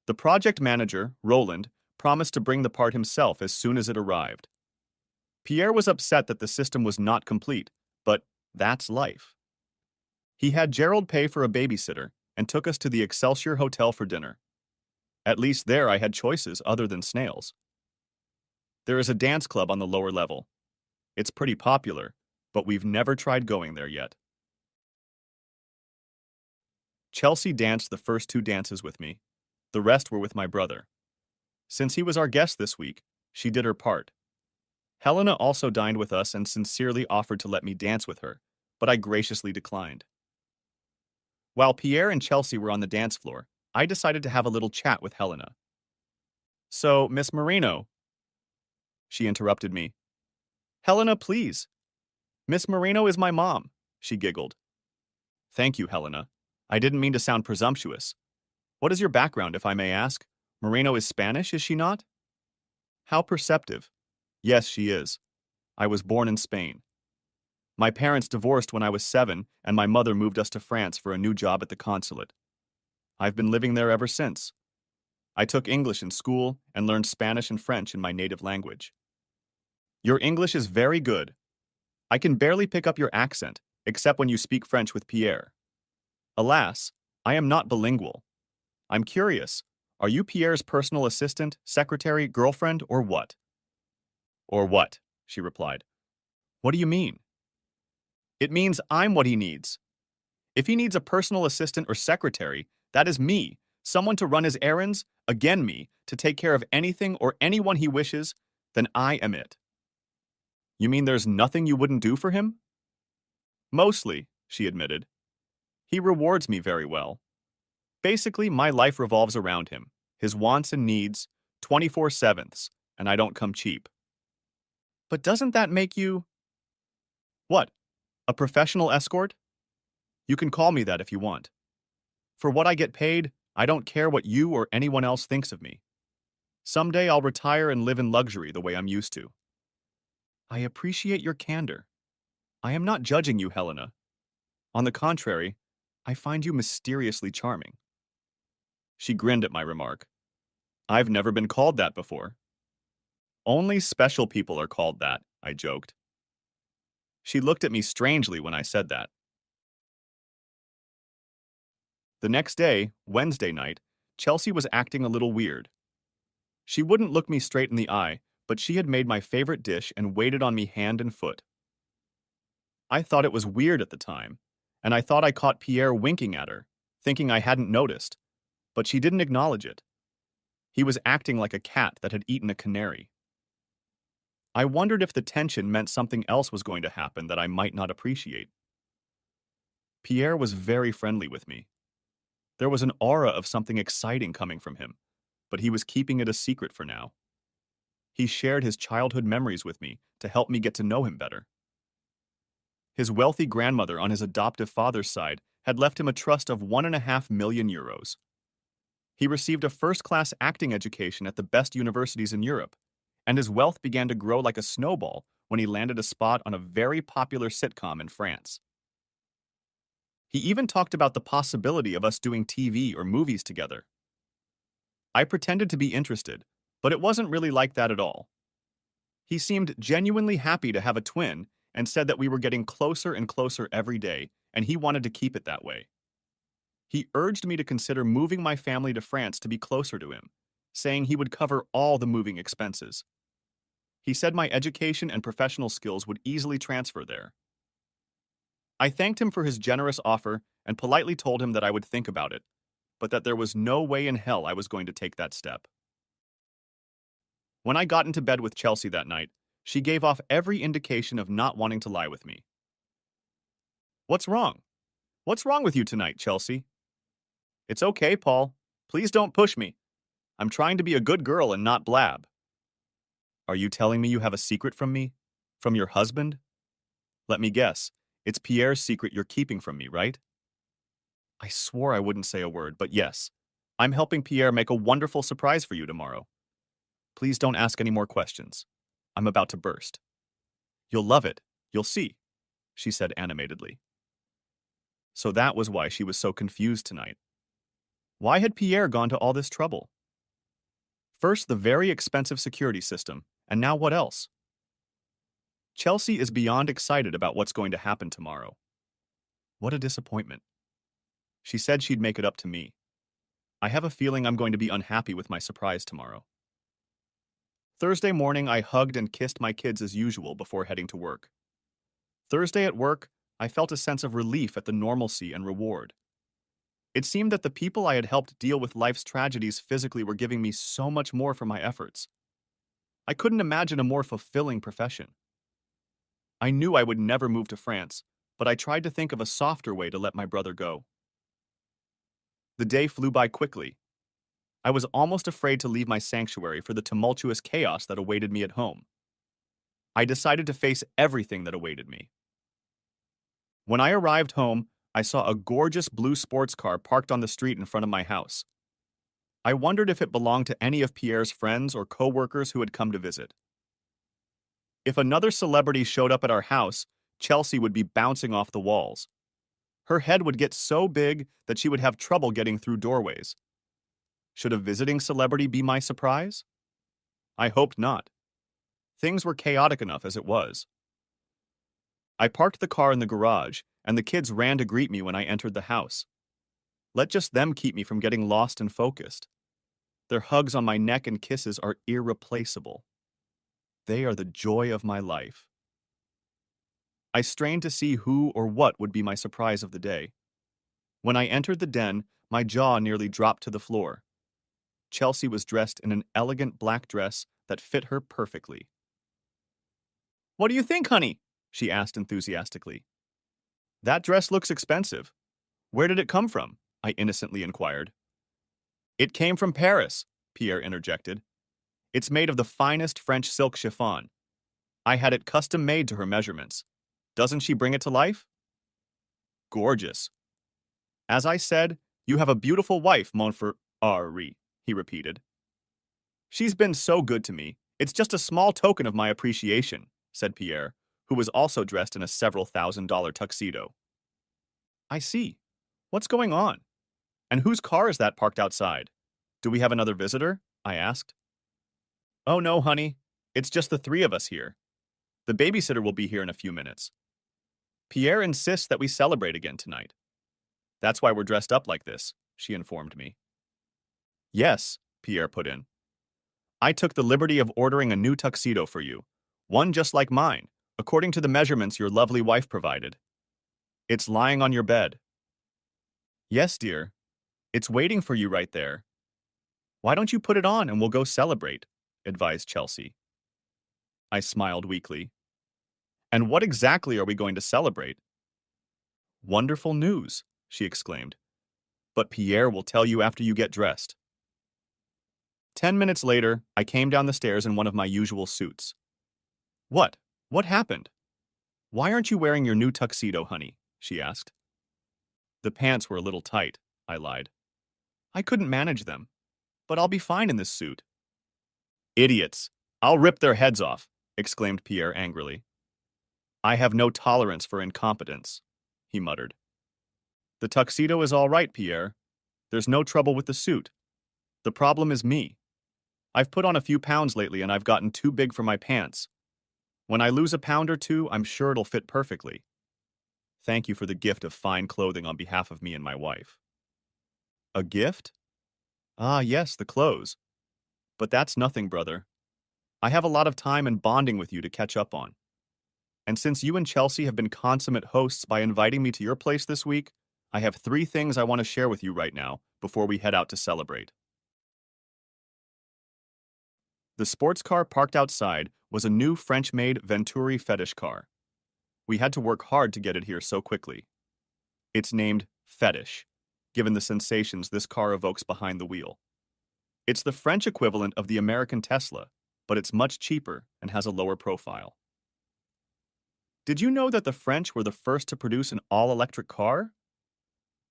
Speaker 1: The project manager, Roland, promised to bring the part himself as soon as it arrived. Pierre was upset that the system was not complete, but that's life. He had Gerald pay for a babysitter and took us to the Excelsior Hotel for dinner. At least there I had choices other than snails. There is a dance club on the lower level. It's pretty popular, but we've never tried going there yet. Chelsea danced the first two dances with me. The rest were with my brother. Since he was our guest this week, she did her part. Helena also dined with us and sincerely offered to let me dance with her, but I graciously declined. While Pierre and Chelsea were on the dance floor, I decided to have a little chat with Helena. "So, Miss Marino," she interrupted me. "Helena, please. Miss Marino is my mom," she giggled. "Thank you, Helena. I didn't mean to sound presumptuous. What is your background, if I may ask? Marino is Spanish, is she not?" "How perceptive. Yes, she is. I was born in Spain. My parents divorced when I was 7, and my mother moved us to France for a new job at the consulate. I've been living there ever since. I took English in school and learned Spanish and French in my native language." "Your English is very good. I can barely pick up your accent, except when you speak French with Pierre. Alas, I am not bilingual. I'm curious, are you Pierre's personal assistant, secretary, girlfriend, or what?" "Or what?" she replied. "What do you mean?" "It means I'm what he needs. If he needs a personal assistant or secretary, that is me, someone to run his errands, again me, to take care of anything or anyone he wishes, then I am it." "You mean there's nothing you wouldn't do for him?" "Mostly," she admitted. "He rewards me very well. Basically, my life revolves around him, his wants and needs, 24/7, and I don't come cheap." "But doesn't that make you—" "What? A professional escort? You can call me that if you want. For what I get paid, I don't care what you or anyone else thinks of me. Someday I'll retire and live in luxury the way I'm used to." "I appreciate your candor. I am not judging you, Helena. On the contrary, I find you mysteriously charming." She grinned at my remark. "I've never been called that before." "Only special people are called that," I joked. She looked at me strangely when I said that. The next day, Wednesday night, Chelsea was acting a little weird. She wouldn't look me straight in the eye, but she had made my favorite dish and waited on me hand and foot. I thought it was weird at the time, and I thought I caught Pierre winking at her, thinking I hadn't noticed, but she didn't acknowledge it. He was acting like a cat that had eaten a canary. I wondered if the tension meant something else was going to happen that I might not appreciate. Pierre was very friendly with me. There was an aura of something exciting coming from him, but he was keeping it a secret for now. He shared his childhood memories with me to help me get to know him better. His wealthy grandmother on his adoptive father's side had left him a trust of €1.5 million. He received a first-class acting education at the best universities in Europe, and his wealth began to grow like a snowball when he landed a spot on a very popular sitcom in France. He even talked about the possibility of us doing TV or movies together. I pretended to be interested, but it wasn't really like that at all. He seemed genuinely happy to have a twin and said that we were getting closer and closer every day, and he wanted to keep it that way. He urged me to consider moving my family to France to be closer to him, saying he would cover all the moving expenses. He said my education and professional skills would easily transfer there. I thanked him for his generous offer and politely told him that I would think about it, but that there was no way in hell I was going to take that step. When I got into bed with Chelsea that night, she gave off every indication of not wanting to lie with me. What's wrong? What's wrong with you tonight, Chelsea? It's okay, Paul. Please don't push me. I'm trying to be a good girl and not blab. Are you telling me you have a secret from me? From your husband? Let me guess. It's Pierre's secret you're keeping from me, right? I swore I wouldn't say a word, but yes. I'm helping Pierre make a wonderful surprise for you tomorrow. Please don't ask any more questions. I'm about to burst. You'll love it. You'll see, she said animatedly. So that was why she was so confused tonight. Why had Pierre gone to all this trouble? First, the very expensive security system, and now what else? Chelsea is beyond excited about what's going to happen tomorrow. What a disappointment. She said she'd make it up to me. I have a feeling I'm going to be unhappy with my surprise tomorrow. Thursday morning, I hugged and kissed my kids as usual before heading to work. Thursday at work, I felt a sense of relief at the normalcy and reward. It seemed that the people I had helped deal with life's tragedies physically were giving me so much more for my efforts. I couldn't imagine a more fulfilling profession. I knew I would never move to France, but I tried to think of a softer way to let my brother go. The day flew by quickly. I was almost afraid to leave my sanctuary for the tumultuous chaos that awaited me at home. I decided to face everything that awaited me. When I arrived home, I saw a gorgeous blue sports car parked on the street in front of my house. I wondered if it belonged to any of Pierre's friends or co-workers who had come to visit. If another celebrity showed up at our house, Chelsea would be bouncing off the walls. Her head would get so big that she would have trouble getting through doorways. Should a visiting celebrity be my surprise? I hoped not. Things were chaotic enough as it was. I parked the car in the garage, and the kids ran to greet me when I entered the house. Let just them keep me from getting lost and focused. Their hugs on my neck and kisses are irreplaceable. They are the joy of my life. I strained to see who or what would be my surprise of the day. When I entered the den, my jaw nearly dropped to the floor. Chelsea was dressed in an elegant black dress that fit her perfectly. "What do you think, honey?" she asked enthusiastically. "That dress looks expensive. Where did it come from?" I innocently inquired. "It came from Paris," Pierre interjected. "It's made of the finest French silk chiffon. I had it custom made to her measurements. Doesn't she bring it to life?" "Gorgeous." "As I said, you have a beautiful wife, mon frère Henri," he repeated. "She's been so good to me. It's just a small token of my appreciation," said Pierre, who was also dressed in a several $1,000 tuxedo. "I see. What's going on? And whose car is that parked outside? Do we have another visitor?" I asked. "Oh no, honey. It's just the three of us here. The babysitter will be here in a few minutes. Pierre insists that we celebrate again tonight. That's why we're dressed up like this," she informed me. "Yes," Pierre put in. "I took the liberty of ordering a new tuxedo for you, one just like mine, according to the measurements your lovely wife provided. It's lying on your bed." "Yes, dear. It's waiting for you right there. Why don't you put it on and we'll go celebrate?" advised Chelsea. I smiled weakly. "And what exactly are we going to celebrate?" "Wonderful news," she exclaimed. "But Pierre will tell you after you get dressed." 10 minutes later, I came down the stairs in one of my usual suits. "What? What happened? Why aren't you wearing your new tuxedo, honey?" she asked. "The pants were a little tight," I lied. "I couldn't manage them, but I'll be fine in this suit." "Idiots! I'll rip their heads off," exclaimed Pierre angrily. "I have no tolerance for incompetence," he muttered. "The tuxedo is all right, Pierre. There's no trouble with the suit. The problem is me. I've put on a few pounds lately and I've gotten too big for my pants, When I lose a pound or two, I'm sure it'll fit perfectly. Thank you for the gift of fine clothing on behalf of me and my wife. A gift? Ah, yes, the clothes. But that's nothing, brother. I have a lot of time and bonding with you to catch up on. And since you and Chelsea have been consummate hosts by inviting me to your place this week, I have 3 things I want to share with you right now before we head out to celebrate. The sports car parked outside was a new French-made Venturi fetish car. We had to work hard to get it here so quickly. It's named Fetish, given the sensations this car evokes behind the wheel. It's the French equivalent of the American Tesla, but it's much cheaper and has a lower profile. Did you know that the French were the first to produce an all-electric car?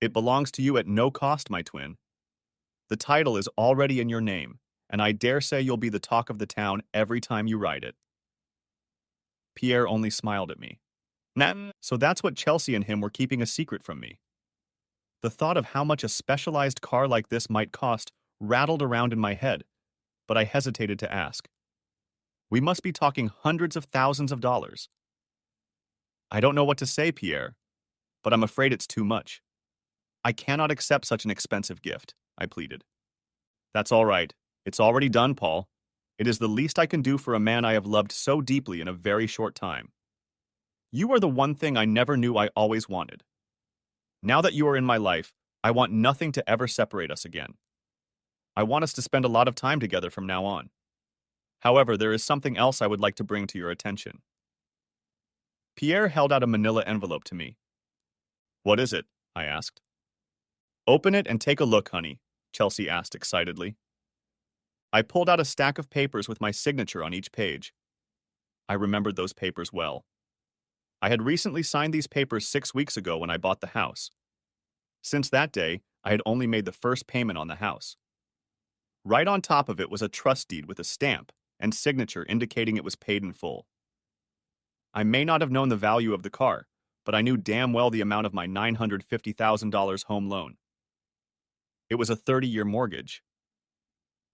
Speaker 1: It belongs to you at no cost, my twin. The title is already in your name, and I dare say you'll be the talk of the town every time you ride it. Pierre only smiled at me. Nah, so that's what Chelsea and him were keeping a secret from me. The thought of how much a specialized car like this might cost rattled around in my head, but I hesitated to ask. We must be talking hundreds of thousands of dollars. I don't know what to say, Pierre, but I'm afraid it's too much. I cannot accept such an expensive gift, I pleaded. That's all right. It's already done, Paul. It is the least I can do for a man I have loved so deeply in a very short time. You are the one thing I never knew I always wanted. Now that you are in my life, I want nothing to ever separate us again. I want us to spend a lot of time together from now on. However, there is something else I would like to bring to your attention. Pierre held out a manila envelope to me. What is it? I asked. Open it and take a look, honey, Chelsea asked excitedly. I pulled out a stack of papers with my signature on each page. I remembered those papers well. I had recently signed these papers 6 weeks ago when I bought the house. Since that day, I had only made the first payment on the house. Right on top of it was a trust deed with a stamp and signature indicating it was paid in full. I may not have known the value of the car, but I knew damn well the amount of my $950,000 home loan. It was a 30-year mortgage.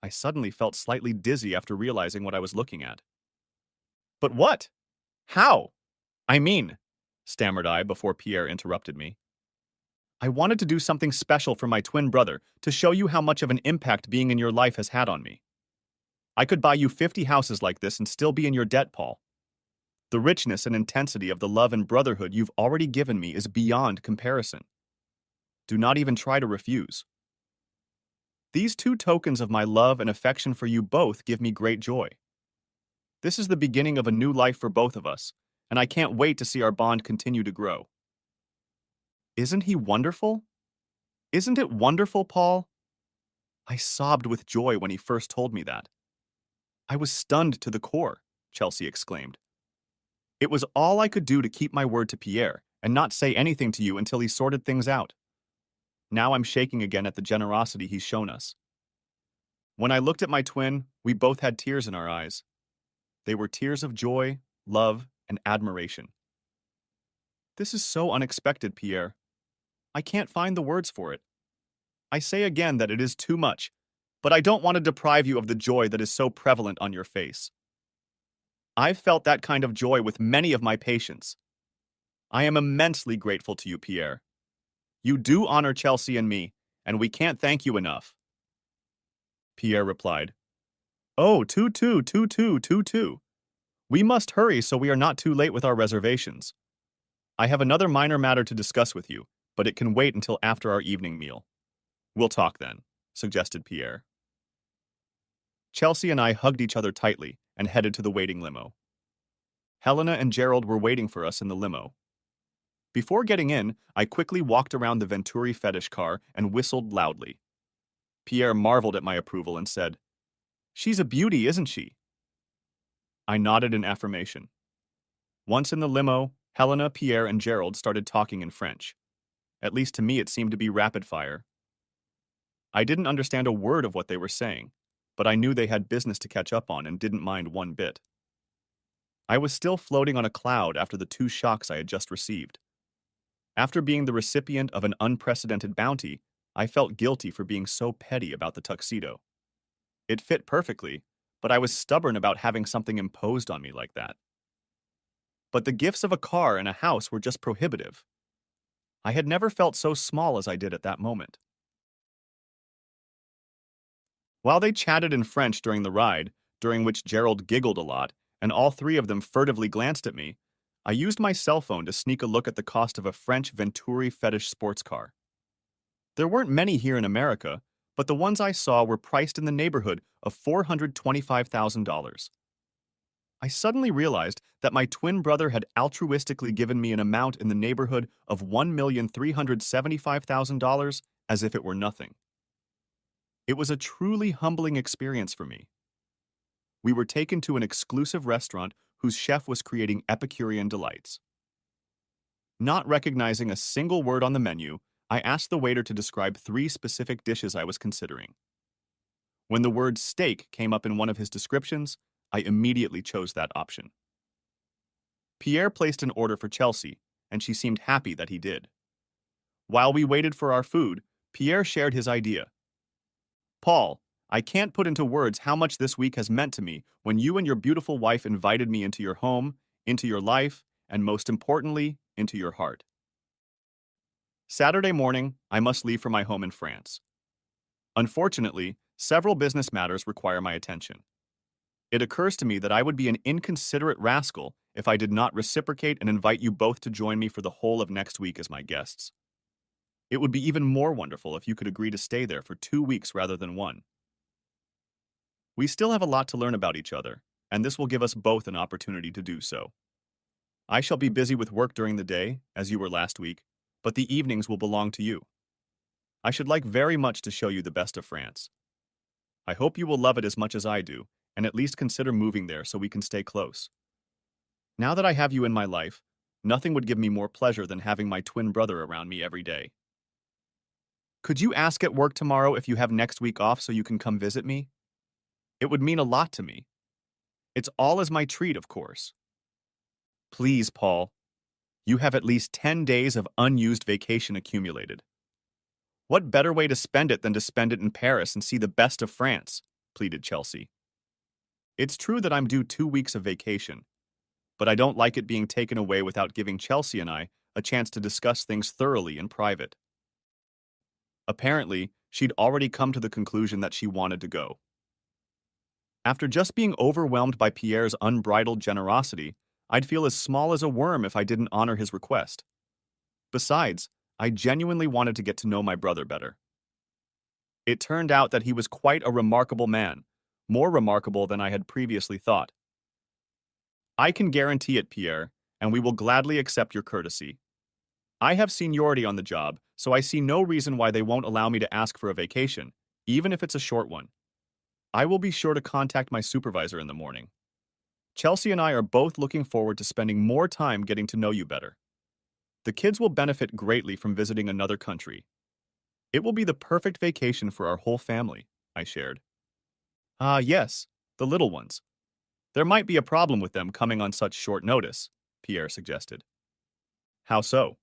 Speaker 1: I suddenly felt slightly dizzy after realizing what I was looking at. But what? How? I mean, stammered I before Pierre interrupted me. I wanted to do something special for my twin brother to show you how much of an impact being in your life has had on me. I could buy you 50 houses like this and still be in your debt, Paul. The richness and intensity of the love and brotherhood you've already given me is beyond comparison. Do not even try to refuse. These 2 tokens of my love and affection for you both give me great joy. This is the beginning of a new life for both of us, and I can't wait to see our bond continue to grow. Isn't he wonderful? Isn't it wonderful, Paul? I sobbed with joy when he first told me that. I was stunned to the core, Chelsea exclaimed. It was all I could do to keep my word to Pierre and not say anything to you until he sorted things out. Now I'm shaking again at the generosity he's shown us. When I looked at my twin, we both had tears in our eyes. They were tears of joy, love, and admiration. This is so unexpected, Pierre. I can't find the words for it. I say again that it is too much, but I don't want to deprive you of the joy that is so prevalent on your face. I've felt that kind of joy with many of my patients. I am immensely grateful to you, Pierre. You do honor Chelsea and me, and we can't thank you enough. Pierre replied, Oh, 222222. We must hurry so we are not too late with our reservations. I have another minor matter to discuss with you, but it can wait until after our evening meal. We'll talk then, suggested Pierre. Chelsea and I hugged each other tightly and headed to the waiting limo. Helena and Gerald were waiting for us in the limo. Before getting in, I quickly walked around the Venturi fetish car and whistled loudly. Pierre marveled at my approval and said, She's a beauty, isn't she? I nodded in affirmation. Once in the limo, Helena, Pierre, and Gerald started talking in French. At least to me it seemed to be rapid fire. I didn't understand a word of what they were saying, but I knew they had business to catch up on and didn't mind one bit. I was still floating on a cloud after the 2 shocks I had just received. After being the recipient of an unprecedented bounty, I felt guilty for being so petty about the tuxedo. It fit perfectly, but I was stubborn about having something imposed on me like that. but the gifts of a car and a house were just prohibitive. I had never felt so small as I did at that moment. While they chatted in French during the ride, during which Gerald giggled a lot, and all three of them furtively glanced at me, I used my cell phone to sneak a look at the cost of a French Venturi fetish sports car. There weren't many here in America, but the ones I saw were priced in the neighborhood of $425,000. I suddenly realized that my twin brother had altruistically given me an amount in the neighborhood of $1,375,000 as if it were nothing. It was a truly humbling experience for me. We were taken to an exclusive restaurant whose chef was creating Epicurean delights. Not recognizing a single word on the menu, I asked the waiter to describe 3 specific dishes I was considering. When the word steak came up in one of his descriptions, I immediately chose that option. Pierre placed an order for Chelsea, and she seemed happy that he did. While we waited for our food, Pierre shared his idea. Paul, I can't put into words how much this week has meant to me when you and your beautiful wife invited me into your home, into your life, and most importantly, into your heart. Saturday morning, I must leave for my home in France. Unfortunately, several business matters require my attention. It occurs to me that I would be an inconsiderate rascal if I did not reciprocate and invite you both to join me for the whole of next week as my guests. It would be even more wonderful if you could agree to stay there for 2 weeks rather than 1. We still have a lot to learn about each other, and this will give us both an opportunity to do so. I shall be busy with work during the day, as you were last week, but the evenings will belong to you. I should like very much to show you the best of France. I hope you will love it as much as I do, and at least consider moving there so we can stay close. Now that I have you in my life, nothing would give me more pleasure than having my twin brother around me every day. Could you ask at work tomorrow if you have next week off so you can come visit me? It would mean a lot to me. It's all as my treat, of course. Please, Paul. You have at least 10 days of unused vacation accumulated. What better way to spend it than to spend it in Paris and see the best of France? Pleaded Chelsea. It's true that I'm due 2 weeks of vacation, but I don't like it being taken away without giving Chelsea and I a chance to discuss things thoroughly in private. Apparently, she'd already come to the conclusion that she wanted to go. After just being overwhelmed by Pierre's unbridled generosity, I'd feel as small as a worm if I didn't honor his request. Besides, I genuinely wanted to get to know my brother better. It turned out that he was quite a remarkable man, more remarkable than I had previously thought. I can guarantee it, Pierre, and we will gladly accept your courtesy. I have seniority on the job, so I see no reason why they won't allow me to ask for a vacation, even if it's a short one. I will be sure to contact my supervisor in the morning. Chelsea and I are both looking forward to spending more time getting to know you better. The kids will benefit greatly from visiting another country. It will be the perfect vacation for our whole family, I shared. Ah, yes, the little ones. There might be a problem with them coming on such short notice, Pierre suggested. How so?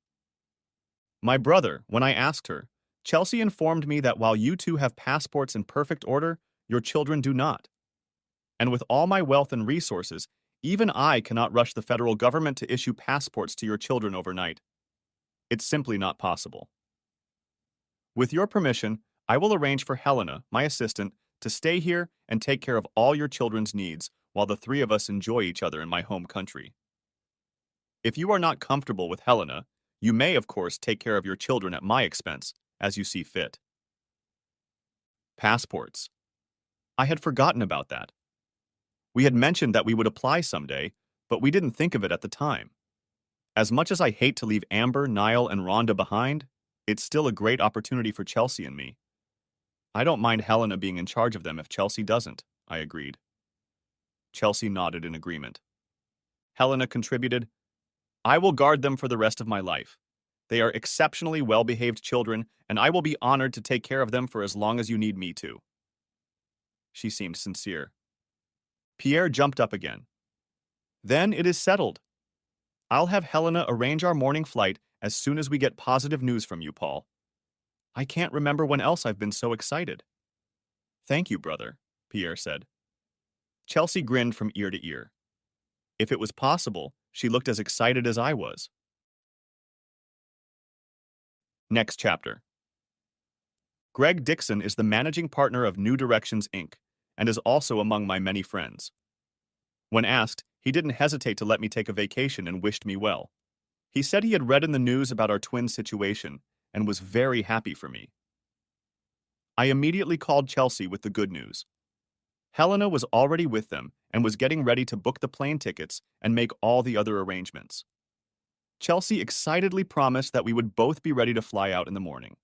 Speaker 1: My brother, when I asked her, Chelsea informed me that while you two have passports in perfect order, your children do not. And with all my wealth and resources, even I cannot rush the federal government to issue passports to your children overnight. It's simply not possible. With your permission, I will arrange for Helena, my assistant, to stay here and take care of all your children's needs while the 3 of us enjoy each other in my home country. If you are not comfortable with Helena, you may, of course, take care of your children at my expense, as you see fit. Passports. I had forgotten about that. We had mentioned that we would apply someday, but we didn't think of it at the time. As much as I hate to leave Amber, Niall, and Rhonda behind, it's still a great opportunity for Chelsea and me. I don't mind Helena being in charge of them if Chelsea doesn't, I agreed. Chelsea nodded in agreement. Helena contributed, I will guard them for the rest of my life. They are exceptionally well-behaved children, and I will be honored to take care of them for as long as you need me to. She seemed sincere. Pierre jumped up again. Then it is settled. I'll have Helena arrange our morning flight as soon as we get positive news from you, Paul. I can't remember when else I've been so excited. Thank you, brother, Pierre said. Chelsea grinned from ear to ear. If it was possible, She looked as excited as I was. Next chapter. Greg Dixon is the managing partner of New Directions Inc. and is also among my many friends. When asked, he didn't hesitate to let me take a vacation and wished me well. He said he had read in the news about our twin situation and was very happy for me. I immediately called Chelsea with the good news. Helena was already with them and was getting ready to book the plane tickets and make all the other arrangements. Chelsea excitedly promised that we would both be ready to fly out in the morning.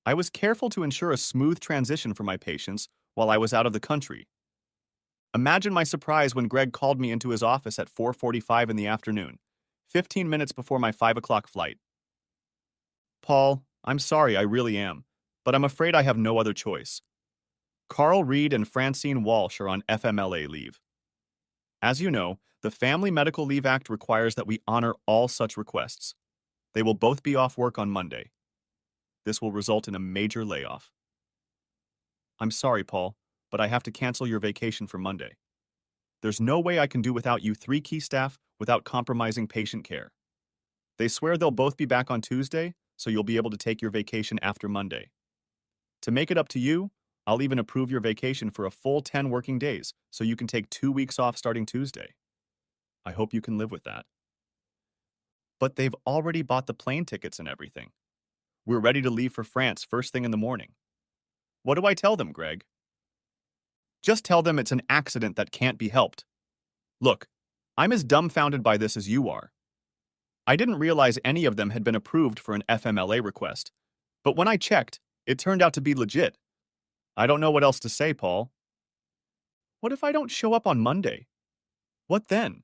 Speaker 1: I was careful to ensure a smooth transition for my patients while I was out of the country. Imagine my surprise when Greg called me into his office at 4:45 in the afternoon, 15 minutes before my 5 o'clock flight. Paul, I'm sorry, I really am, but I'm afraid I have no other choice. Carl Reed and Francine Walsh are on FMLA leave. As you know, the Family Medical Leave Act requires that we honor all such requests. They will both be off work on Monday. This will result in a major layoff. I'm sorry, Paul, but I have to cancel your vacation for Monday. There's no way I can do without you three key staff without compromising patient care. They swear they'll both be back on Tuesday, so you'll be able to take your vacation after Monday. To make it up to you, I'll even approve your vacation for a full 10 working days, so you can take 2 weeks off starting Tuesday. I hope you can live with that. But they've already bought the plane tickets and everything. We're ready to leave for France first thing in the morning. What do I tell them, Greg? Just tell them it's an accident that can't be helped. Look, I'm as dumbfounded by this as you are. I didn't realize any of them had been approved for an FMLA request, but when I checked, it turned out to be legit. I don't know what else to say, Paul. What if I don't show up on Monday? What then?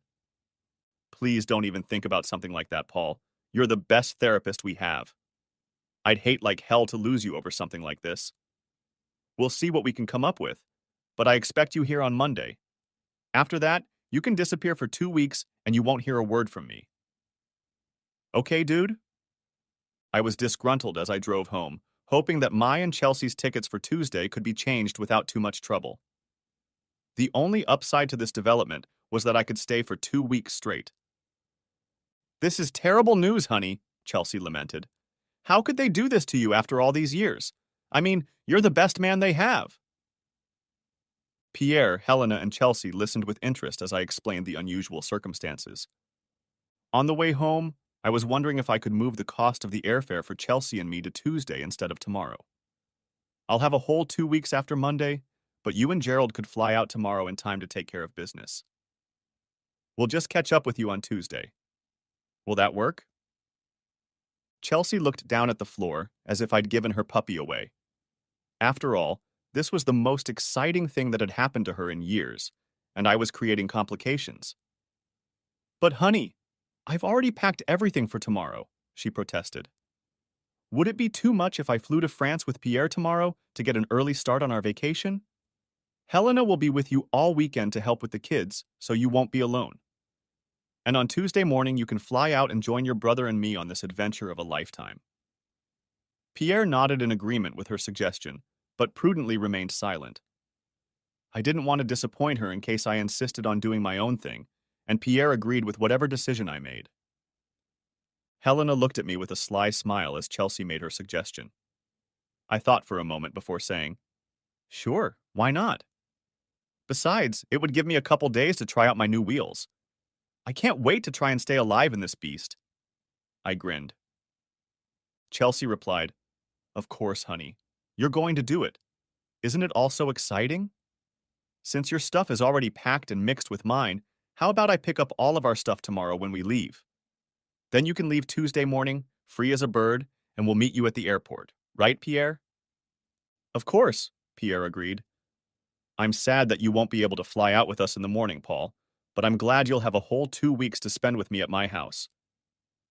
Speaker 1: Please don't even think about something like that, Paul. You're the best therapist we have. I'd hate like hell to lose you over something like this. We'll see what we can come up with, but I expect you here on Monday. After that, you can disappear for 2 weeks and you won't hear a word from me. Okay, dude? I was disgruntled as I drove home, hoping that my and Chelsea's tickets for Tuesday could be changed without too much trouble. The only upside to this development was that I could stay for 2 weeks straight. This is terrible news, honey, Chelsea lamented. How could they do this to you after all these years? I mean, you're the best man they have. Pierre, Helena, and Chelsea listened with interest as I explained the unusual circumstances. On the way home, I was wondering if I could move the cost of the airfare for Chelsea and me to Tuesday instead of tomorrow. I'll have a whole 2 weeks after Monday, but you and Gerald could fly out tomorrow in time to take care of business. We'll just catch up with you on Tuesday. Will that work? Chelsea looked down at the floor as if I'd given her puppy away. After all, this was the most exciting thing that had happened to her in years, and I was creating complications. But honey, I've already packed everything for tomorrow, she protested. Would it be too much if I flew to France with Pierre tomorrow to get an early start on our vacation? Helena will be with you all weekend to help with the kids, so you won't be alone. And on Tuesday morning, you can fly out and join your brother and me on this adventure of a lifetime. Pierre nodded in agreement with her suggestion, but prudently remained silent. I didn't want to disappoint her in case I insisted on doing my own thing, and Pierre agreed with whatever decision I made. Helena looked at me with a sly smile as Chelsea made her suggestion. I thought for a moment before saying, "Sure, why not? Besides, it would give me a couple days to try out my new wheels. I can't wait to try and stay alive in this beast." I grinned. Chelsea replied, "Of course, honey. You're going to do it. Isn't it all so exciting? Since your stuff is already packed and mixed with mine, how about I pick up all of our stuff tomorrow when we leave? Then you can leave Tuesday morning, free as a bird, and we'll meet you at the airport. Right, Pierre?" "Of course," Pierre agreed. "I'm sad that you won't be able to fly out with us in the morning, Paul, but I'm glad you'll have a whole 2 weeks to spend with me at my house.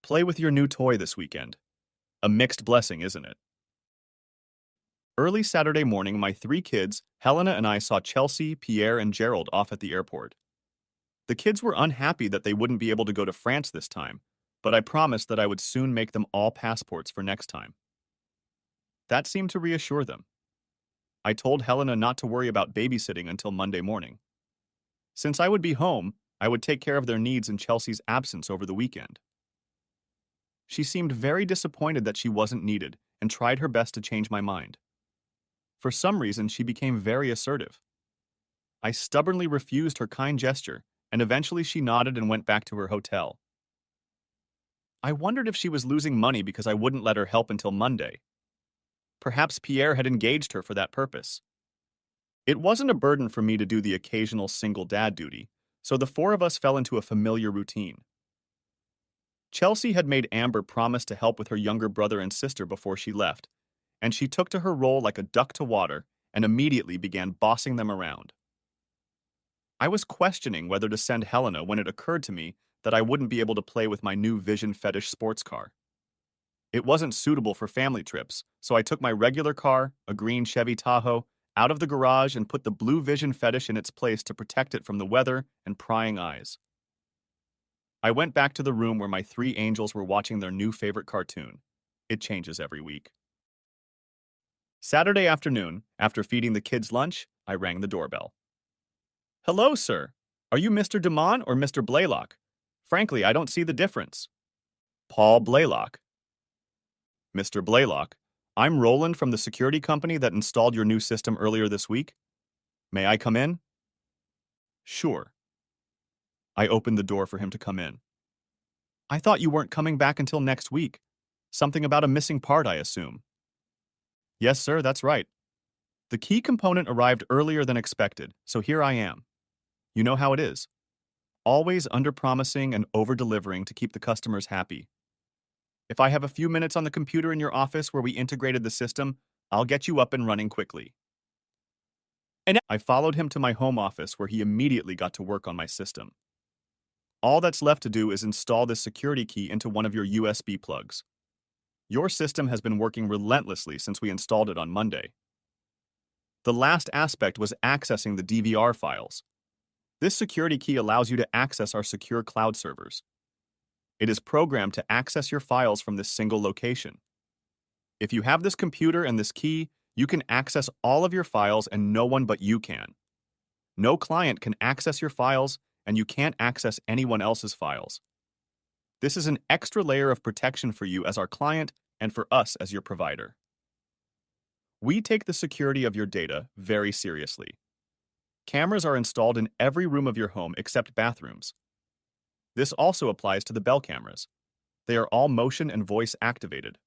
Speaker 1: Play with your new toy this weekend. A mixed blessing, isn't it?" Early Saturday morning, my 3 kids, Helena and I saw Chelsea, Pierre, and Gerald off at the airport. The kids were unhappy that they wouldn't be able to go to France this time, but I promised that I would soon make them all passports for next time. That seemed to reassure them. I told Helena not to worry about babysitting until Monday morning. Since I would be home, I would take care of their needs in Chelsea's absence over the weekend. She seemed very disappointed that she wasn't needed and tried her best to change my mind. For some reason, she became very assertive. I stubbornly refused her kind gesture, and eventually she nodded and went back to her hotel. I wondered if she was losing money because I wouldn't let her help until Monday. Perhaps Pierre had engaged her for that purpose. It wasn't a burden for me to do the occasional single dad duty, so the four of us fell into a familiar routine. Chelsea had made Amber promise to help with her younger brother and sister before she left, and she took to her role like a duck to water and immediately began bossing them around. I was questioning whether to send Helena when it occurred to me that I wouldn't be able to play with my new Vision Fetish sports car. It wasn't suitable for family trips, so I took my regular car, a green Chevy Tahoe, out of the garage and put the blue Vision Fetish in its place to protect it from the weather and prying eyes. I went back to the room where my three angels were watching their new favorite cartoon. It changes every week. Saturday afternoon, after feeding the kids lunch, I rang the doorbell. "Hello, sir. Are you Mr. Dumont or Mr. Blaylock? Frankly, I don't see the difference." "Paul Blaylock." "Mr. Blaylock, I'm Roland from the security company that installed your new system earlier this week. May I come in?" "Sure." I opened the door for him to come in. "I thought you weren't coming back until next week. Something about a missing part, I assume." "Yes, sir, that's right. The key component arrived earlier than expected, so here I am. You know how it is. Always under-promising and over-delivering to keep the customers happy. If I have a few minutes on the computer in your office where we integrated the system, I'll get you up and running quickly." And I followed him to my home office where he immediately got to work on my system. All that's left to do is install this security key into one of your USB plugs. Your system has been working relentlessly since we installed it on Monday. The last aspect was accessing the DVR files. This security key allows you to access our secure cloud servers. It is programmed to access your files from this single location. If you have this computer and this key, you can access all of your files and no one but you can. No client can access your files, and you can't access anyone else's files. This is an extra layer of protection for you as our client and for us as your provider. We take the security of your data very seriously. Cameras are installed in every room of your home except bathrooms. This also applies to the bell cameras. They are all motion and voice activated.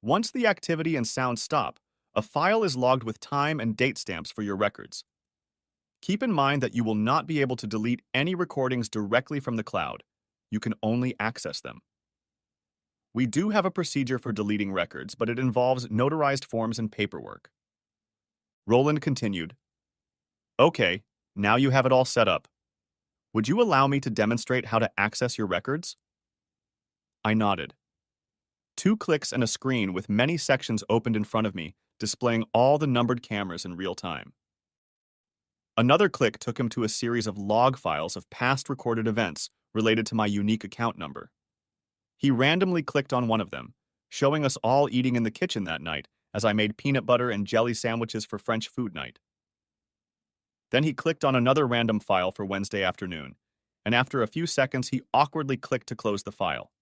Speaker 1: Once the activity and sound stop, a file is logged with time and date stamps for your records. Keep in mind that you will not be able to delete any recordings directly from the cloud. You can only access them. We do have a procedure for deleting records, but it involves notarized forms and paperwork. Roland continued, "Okay, now you have it all set up. Would you allow me to demonstrate how to access your records?" I nodded. 2 clicks and a screen with many sections opened in front of me, displaying all the numbered cameras in real time. Another click took him to a series of log files of past recorded events related to my unique account number. He randomly clicked on one of them, showing us all eating in the kitchen that night as I made peanut butter and jelly sandwiches for French food night. Then he clicked on another random file for Wednesday afternoon, and after a few seconds he awkwardly clicked to close the file.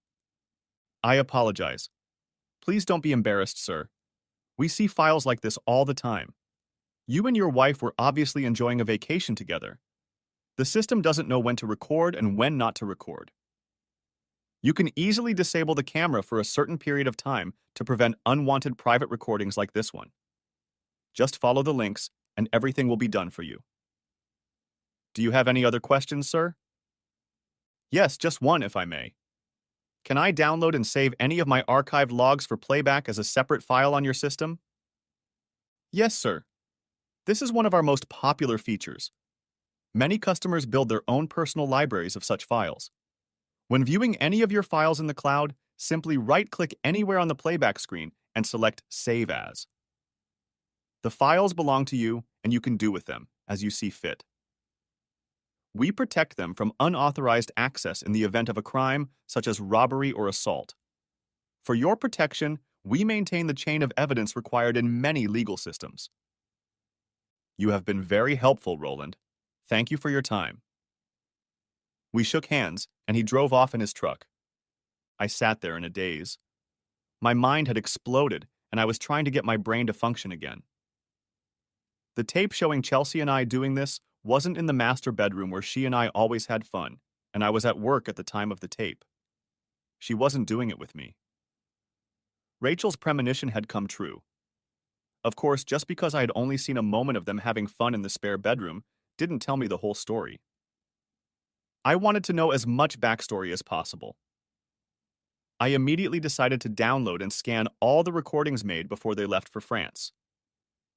Speaker 1: I apologize. Please don't be embarrassed, sir. We see files like this all the time. You and your wife were obviously enjoying a vacation together. The system doesn't know when to record and when not to record. You can easily disable the camera for a certain period of time to prevent unwanted private recordings like this one. Just follow the links and everything will be done for you. Do you have any other questions, sir? Yes, just one, if I may. Can I download and save any of my archived logs for playback as a separate file on your system? Yes, sir. This is one of our most popular features. Many customers build their own personal libraries of such files. When viewing any of your files in the cloud, simply right-click anywhere on the playback screen and select Save As. The files belong to you, and you can do with them as you see fit. We protect them from unauthorized access in the event of a crime such as robbery or assault. For your protection, we maintain the chain of evidence required in many legal systems. You have been very helpful, Roland. Thank you for your time. We shook hands, and he drove off in his truck. I sat there in a daze. My mind had exploded, and I was trying to get my brain to function again. The tape showing Chelsea and I doing this wasn't in the master bedroom where she and I always had fun, and I was at work at the time of the tape. She wasn't doing it with me. Rachel's premonition had come true. Of course, just because I had only seen a moment of them having fun in the spare bedroom didn't tell me the whole story. I wanted to know as much backstory as possible. I immediately decided to download and scan all the recordings made before they left for France.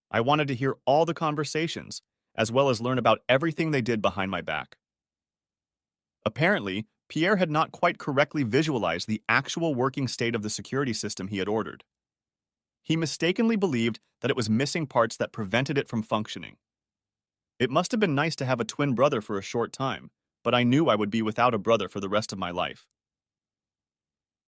Speaker 1: I wanted to hear all the conversations, as well as learn about everything they did behind my back. Apparently, Pierre had not quite correctly visualized the actual working state of the security system he had ordered. He mistakenly believed that it was missing parts that prevented it from functioning. It must have been nice to have a twin brother for a short time, but I knew I would be without a brother for the rest of my life.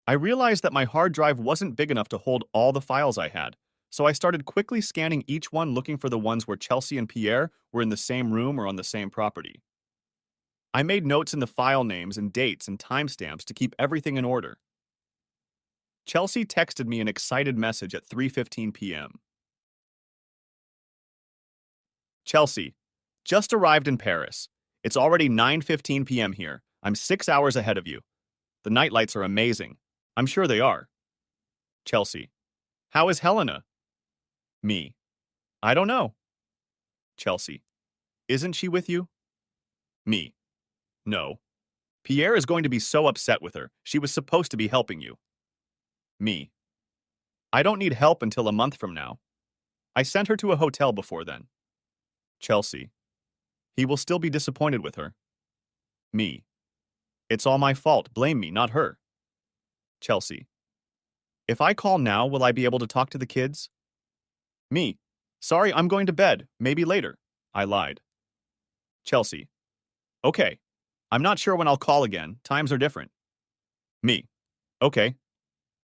Speaker 1: I realized that my hard drive wasn't big enough to hold all the files I had, so I started quickly scanning each one looking for the ones where Chelsea and Pierre were in the same room or on the same property. I made notes in the file names and dates and timestamps to keep everything in order. Chelsea texted me an excited message at 3:15 p.m. Chelsea, just arrived in Paris. It's already 9:15 p.m. here. I'm 6 hours ahead of you. The nightlights are amazing. I'm sure they are. Chelsea, how is Helena? Me, I don't know. Chelsea, isn't she with you? Me, no. Pierre is going to be so upset with her. She was supposed to be helping you. Me, I don't need help until a month from now. I sent her to a hotel before then. Chelsea, he will still be disappointed with her. Me, it's all my fault. Blame me, not her. Chelsea, if I call now, will I be able to talk to the kids? Me, sorry, I'm going to bed. Maybe later. I lied. Chelsea, okay. I'm not sure when I'll call again. Times are different. Me, okay.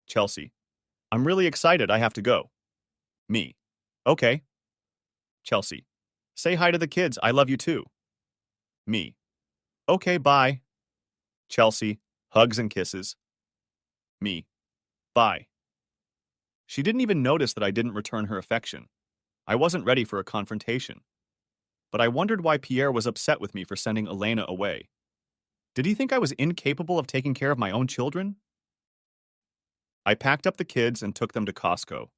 Speaker 1: Chelsea, I'm really excited. I have to go. Me, okay. Chelsea, say hi to the kids. I love you too. Me, okay, bye. Chelsea, hugs and kisses. Me, bye. She didn't even notice that I didn't return her affection. I wasn't ready for a confrontation. But I wondered why Pierre was upset with me for sending Elena away. Did he think I was incapable of taking care of my own children? I packed up the kids and took them to Costco.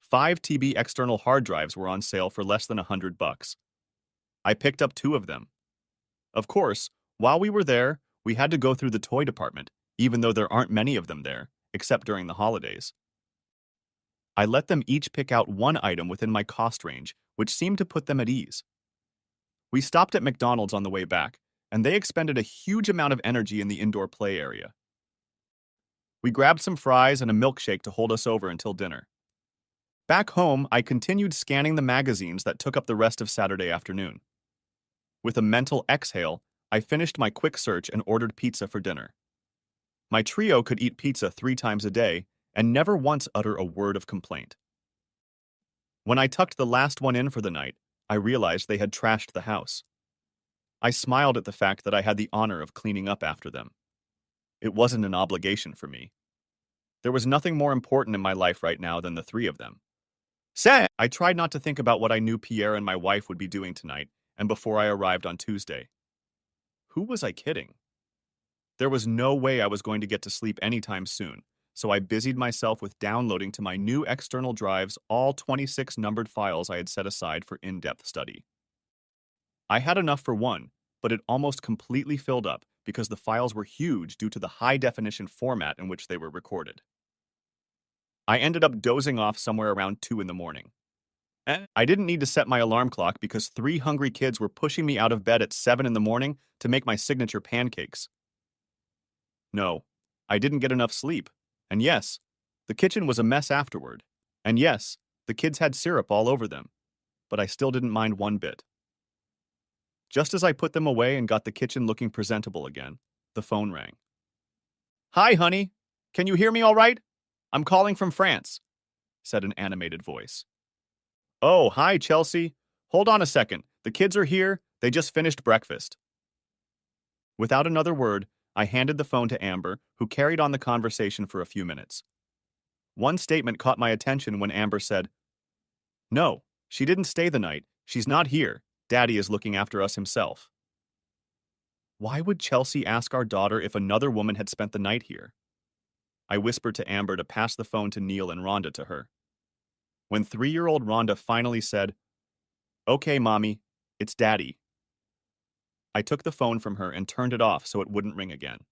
Speaker 1: 5 TB external hard drives were on sale for less than $100. I picked up 2 of them. Of course, while we were there, we had to go through the toy department, even though there aren't many of them there, except during the holidays. I let them each pick out one item within my cost range, which seemed to put them at ease. We stopped at McDonald's on the way back, and they expended a huge amount of energy in the indoor play area. We grabbed some fries and a milkshake to hold us over until dinner. Back home, I continued scanning the magazines that took up the rest of Saturday afternoon. With a mental exhale, I finished my quick search and ordered pizza for dinner. My trio could eat pizza 3 times a day and never once utter a word of complaint. When I tucked the last one in for the night, I realized they had trashed the house. I smiled at the fact that I had the honor of cleaning up after them. It wasn't an obligation for me. There was nothing more important in my life right now than the 3 of them. I tried not to think about what I knew Pierre and my wife would be doing tonight and before I arrived on Tuesday. Who was I kidding? There was no way I was going to get to sleep anytime soon, so I busied myself with downloading to my new external drives all 26 numbered files I had set aside for in-depth study. I had enough for one, but it almost completely filled up because the files were huge due to the high-definition format in which they were recorded. I ended up dozing off somewhere around 2 in the morning. I didn't need to set my alarm clock because 3 hungry kids were pushing me out of bed at 7 in the morning to make my signature pancakes. No, I didn't get enough sleep. And yes, the kitchen was a mess afterward. And yes, the kids had syrup all over them. But I still didn't mind one bit. Just as I put them away and got the kitchen looking presentable again, the phone rang. "Hi, honey. Can you hear me all right? I'm calling from France," said an animated voice. "Oh, hi, Chelsea. Hold on a second. The kids are here. They just finished breakfast." Without another word, I handed the phone to Amber, who carried on the conversation for a few minutes. One statement caught my attention when Amber said, "No, she didn't stay the night. She's not here. Daddy is looking after us himself." Why would Chelsea ask our daughter if another woman had spent the night here? I whispered to Amber to pass the phone to Neil and Rhonda to her. When 3-year-old Rhonda finally said, "Okay, Mommy, it's Daddy," I took the phone from her and turned it off so it wouldn't ring again.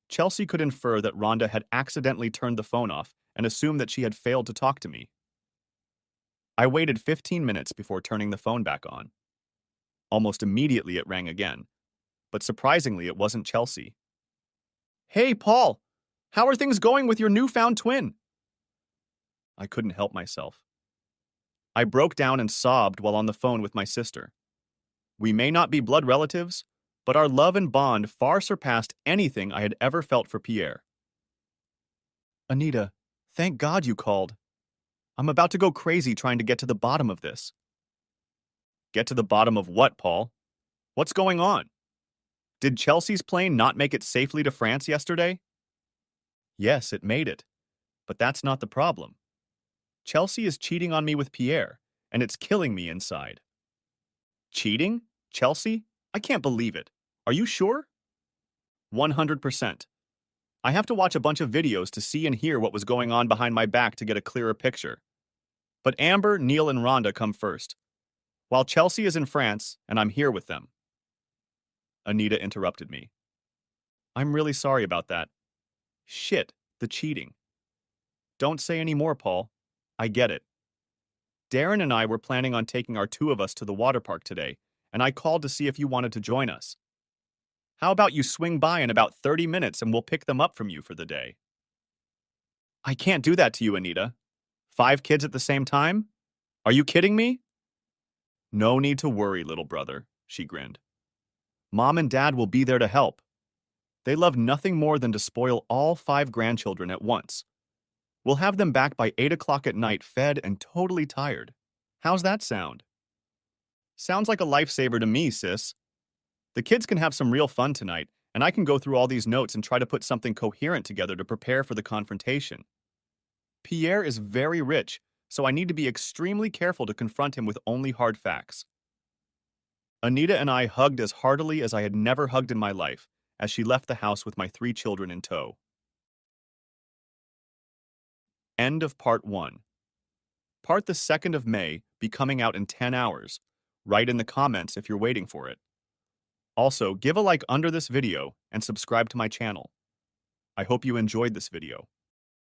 Speaker 1: Chelsea could infer that Rhonda had accidentally turned the phone off and assumed that she had failed to talk to me. I waited 15 minutes before turning the phone back on. Almost immediately it rang again, but surprisingly it wasn't Chelsea. "Hey, Paul! How are things going with your newfound twin?" I couldn't help myself. I broke down and sobbed while on the phone with my sister. We may not be blood relatives, but our love and bond far surpassed anything I had ever felt for Pierre. "Anita, thank God you called. I'm about to go crazy trying to get to the bottom of this." "Get to the bottom of what, Paul? What's going on? Did Chelsea's plane not make it safely to France yesterday?" "Yes, it made it. But that's not the problem. Chelsea is cheating on me with Pierre, and it's killing me inside." "Cheating? Chelsea? I can't believe it. Are you sure?" 100%. I have to watch a bunch of videos to see and hear what was going on behind my back to get a clearer picture. But Amber, Neil, and Rhonda come first, while Chelsea is in France and I'm here with them. Anita interrupted me. "I'm really sorry about that. Shit, the cheating. Don't say any more, Paul. I get it. Darren and I were planning on taking our two of us to the water park today, and I called to see if you wanted to join us. How about you swing by in about 30 minutes and we'll pick them up from you for the day?" "I can't do that to you, Anita. 5 kids at the same time? Are you kidding me?" "No need to worry, little brother," she grinned. "Mom and Dad will be there to help. They love nothing more than to spoil all 5 grandchildren at once. We'll have them back by 8 o'clock at night, fed and totally tired. How's that sound?" "Sounds like a lifesaver to me, sis. The kids can have some real fun tonight, and I can go through all these notes and try to put something coherent together to prepare for the confrontation. Pierre is very rich, so I need to be extremely careful to confront him with only hard facts." Anita and I hugged as heartily as I had never hugged in my life as she left the house with my 3 children in tow. End of part 1. Part the 2nd of May be coming out in 10 hours. Write in the comments if you're waiting for it. Also, give a like under this video and subscribe to my channel. I hope you enjoyed this video.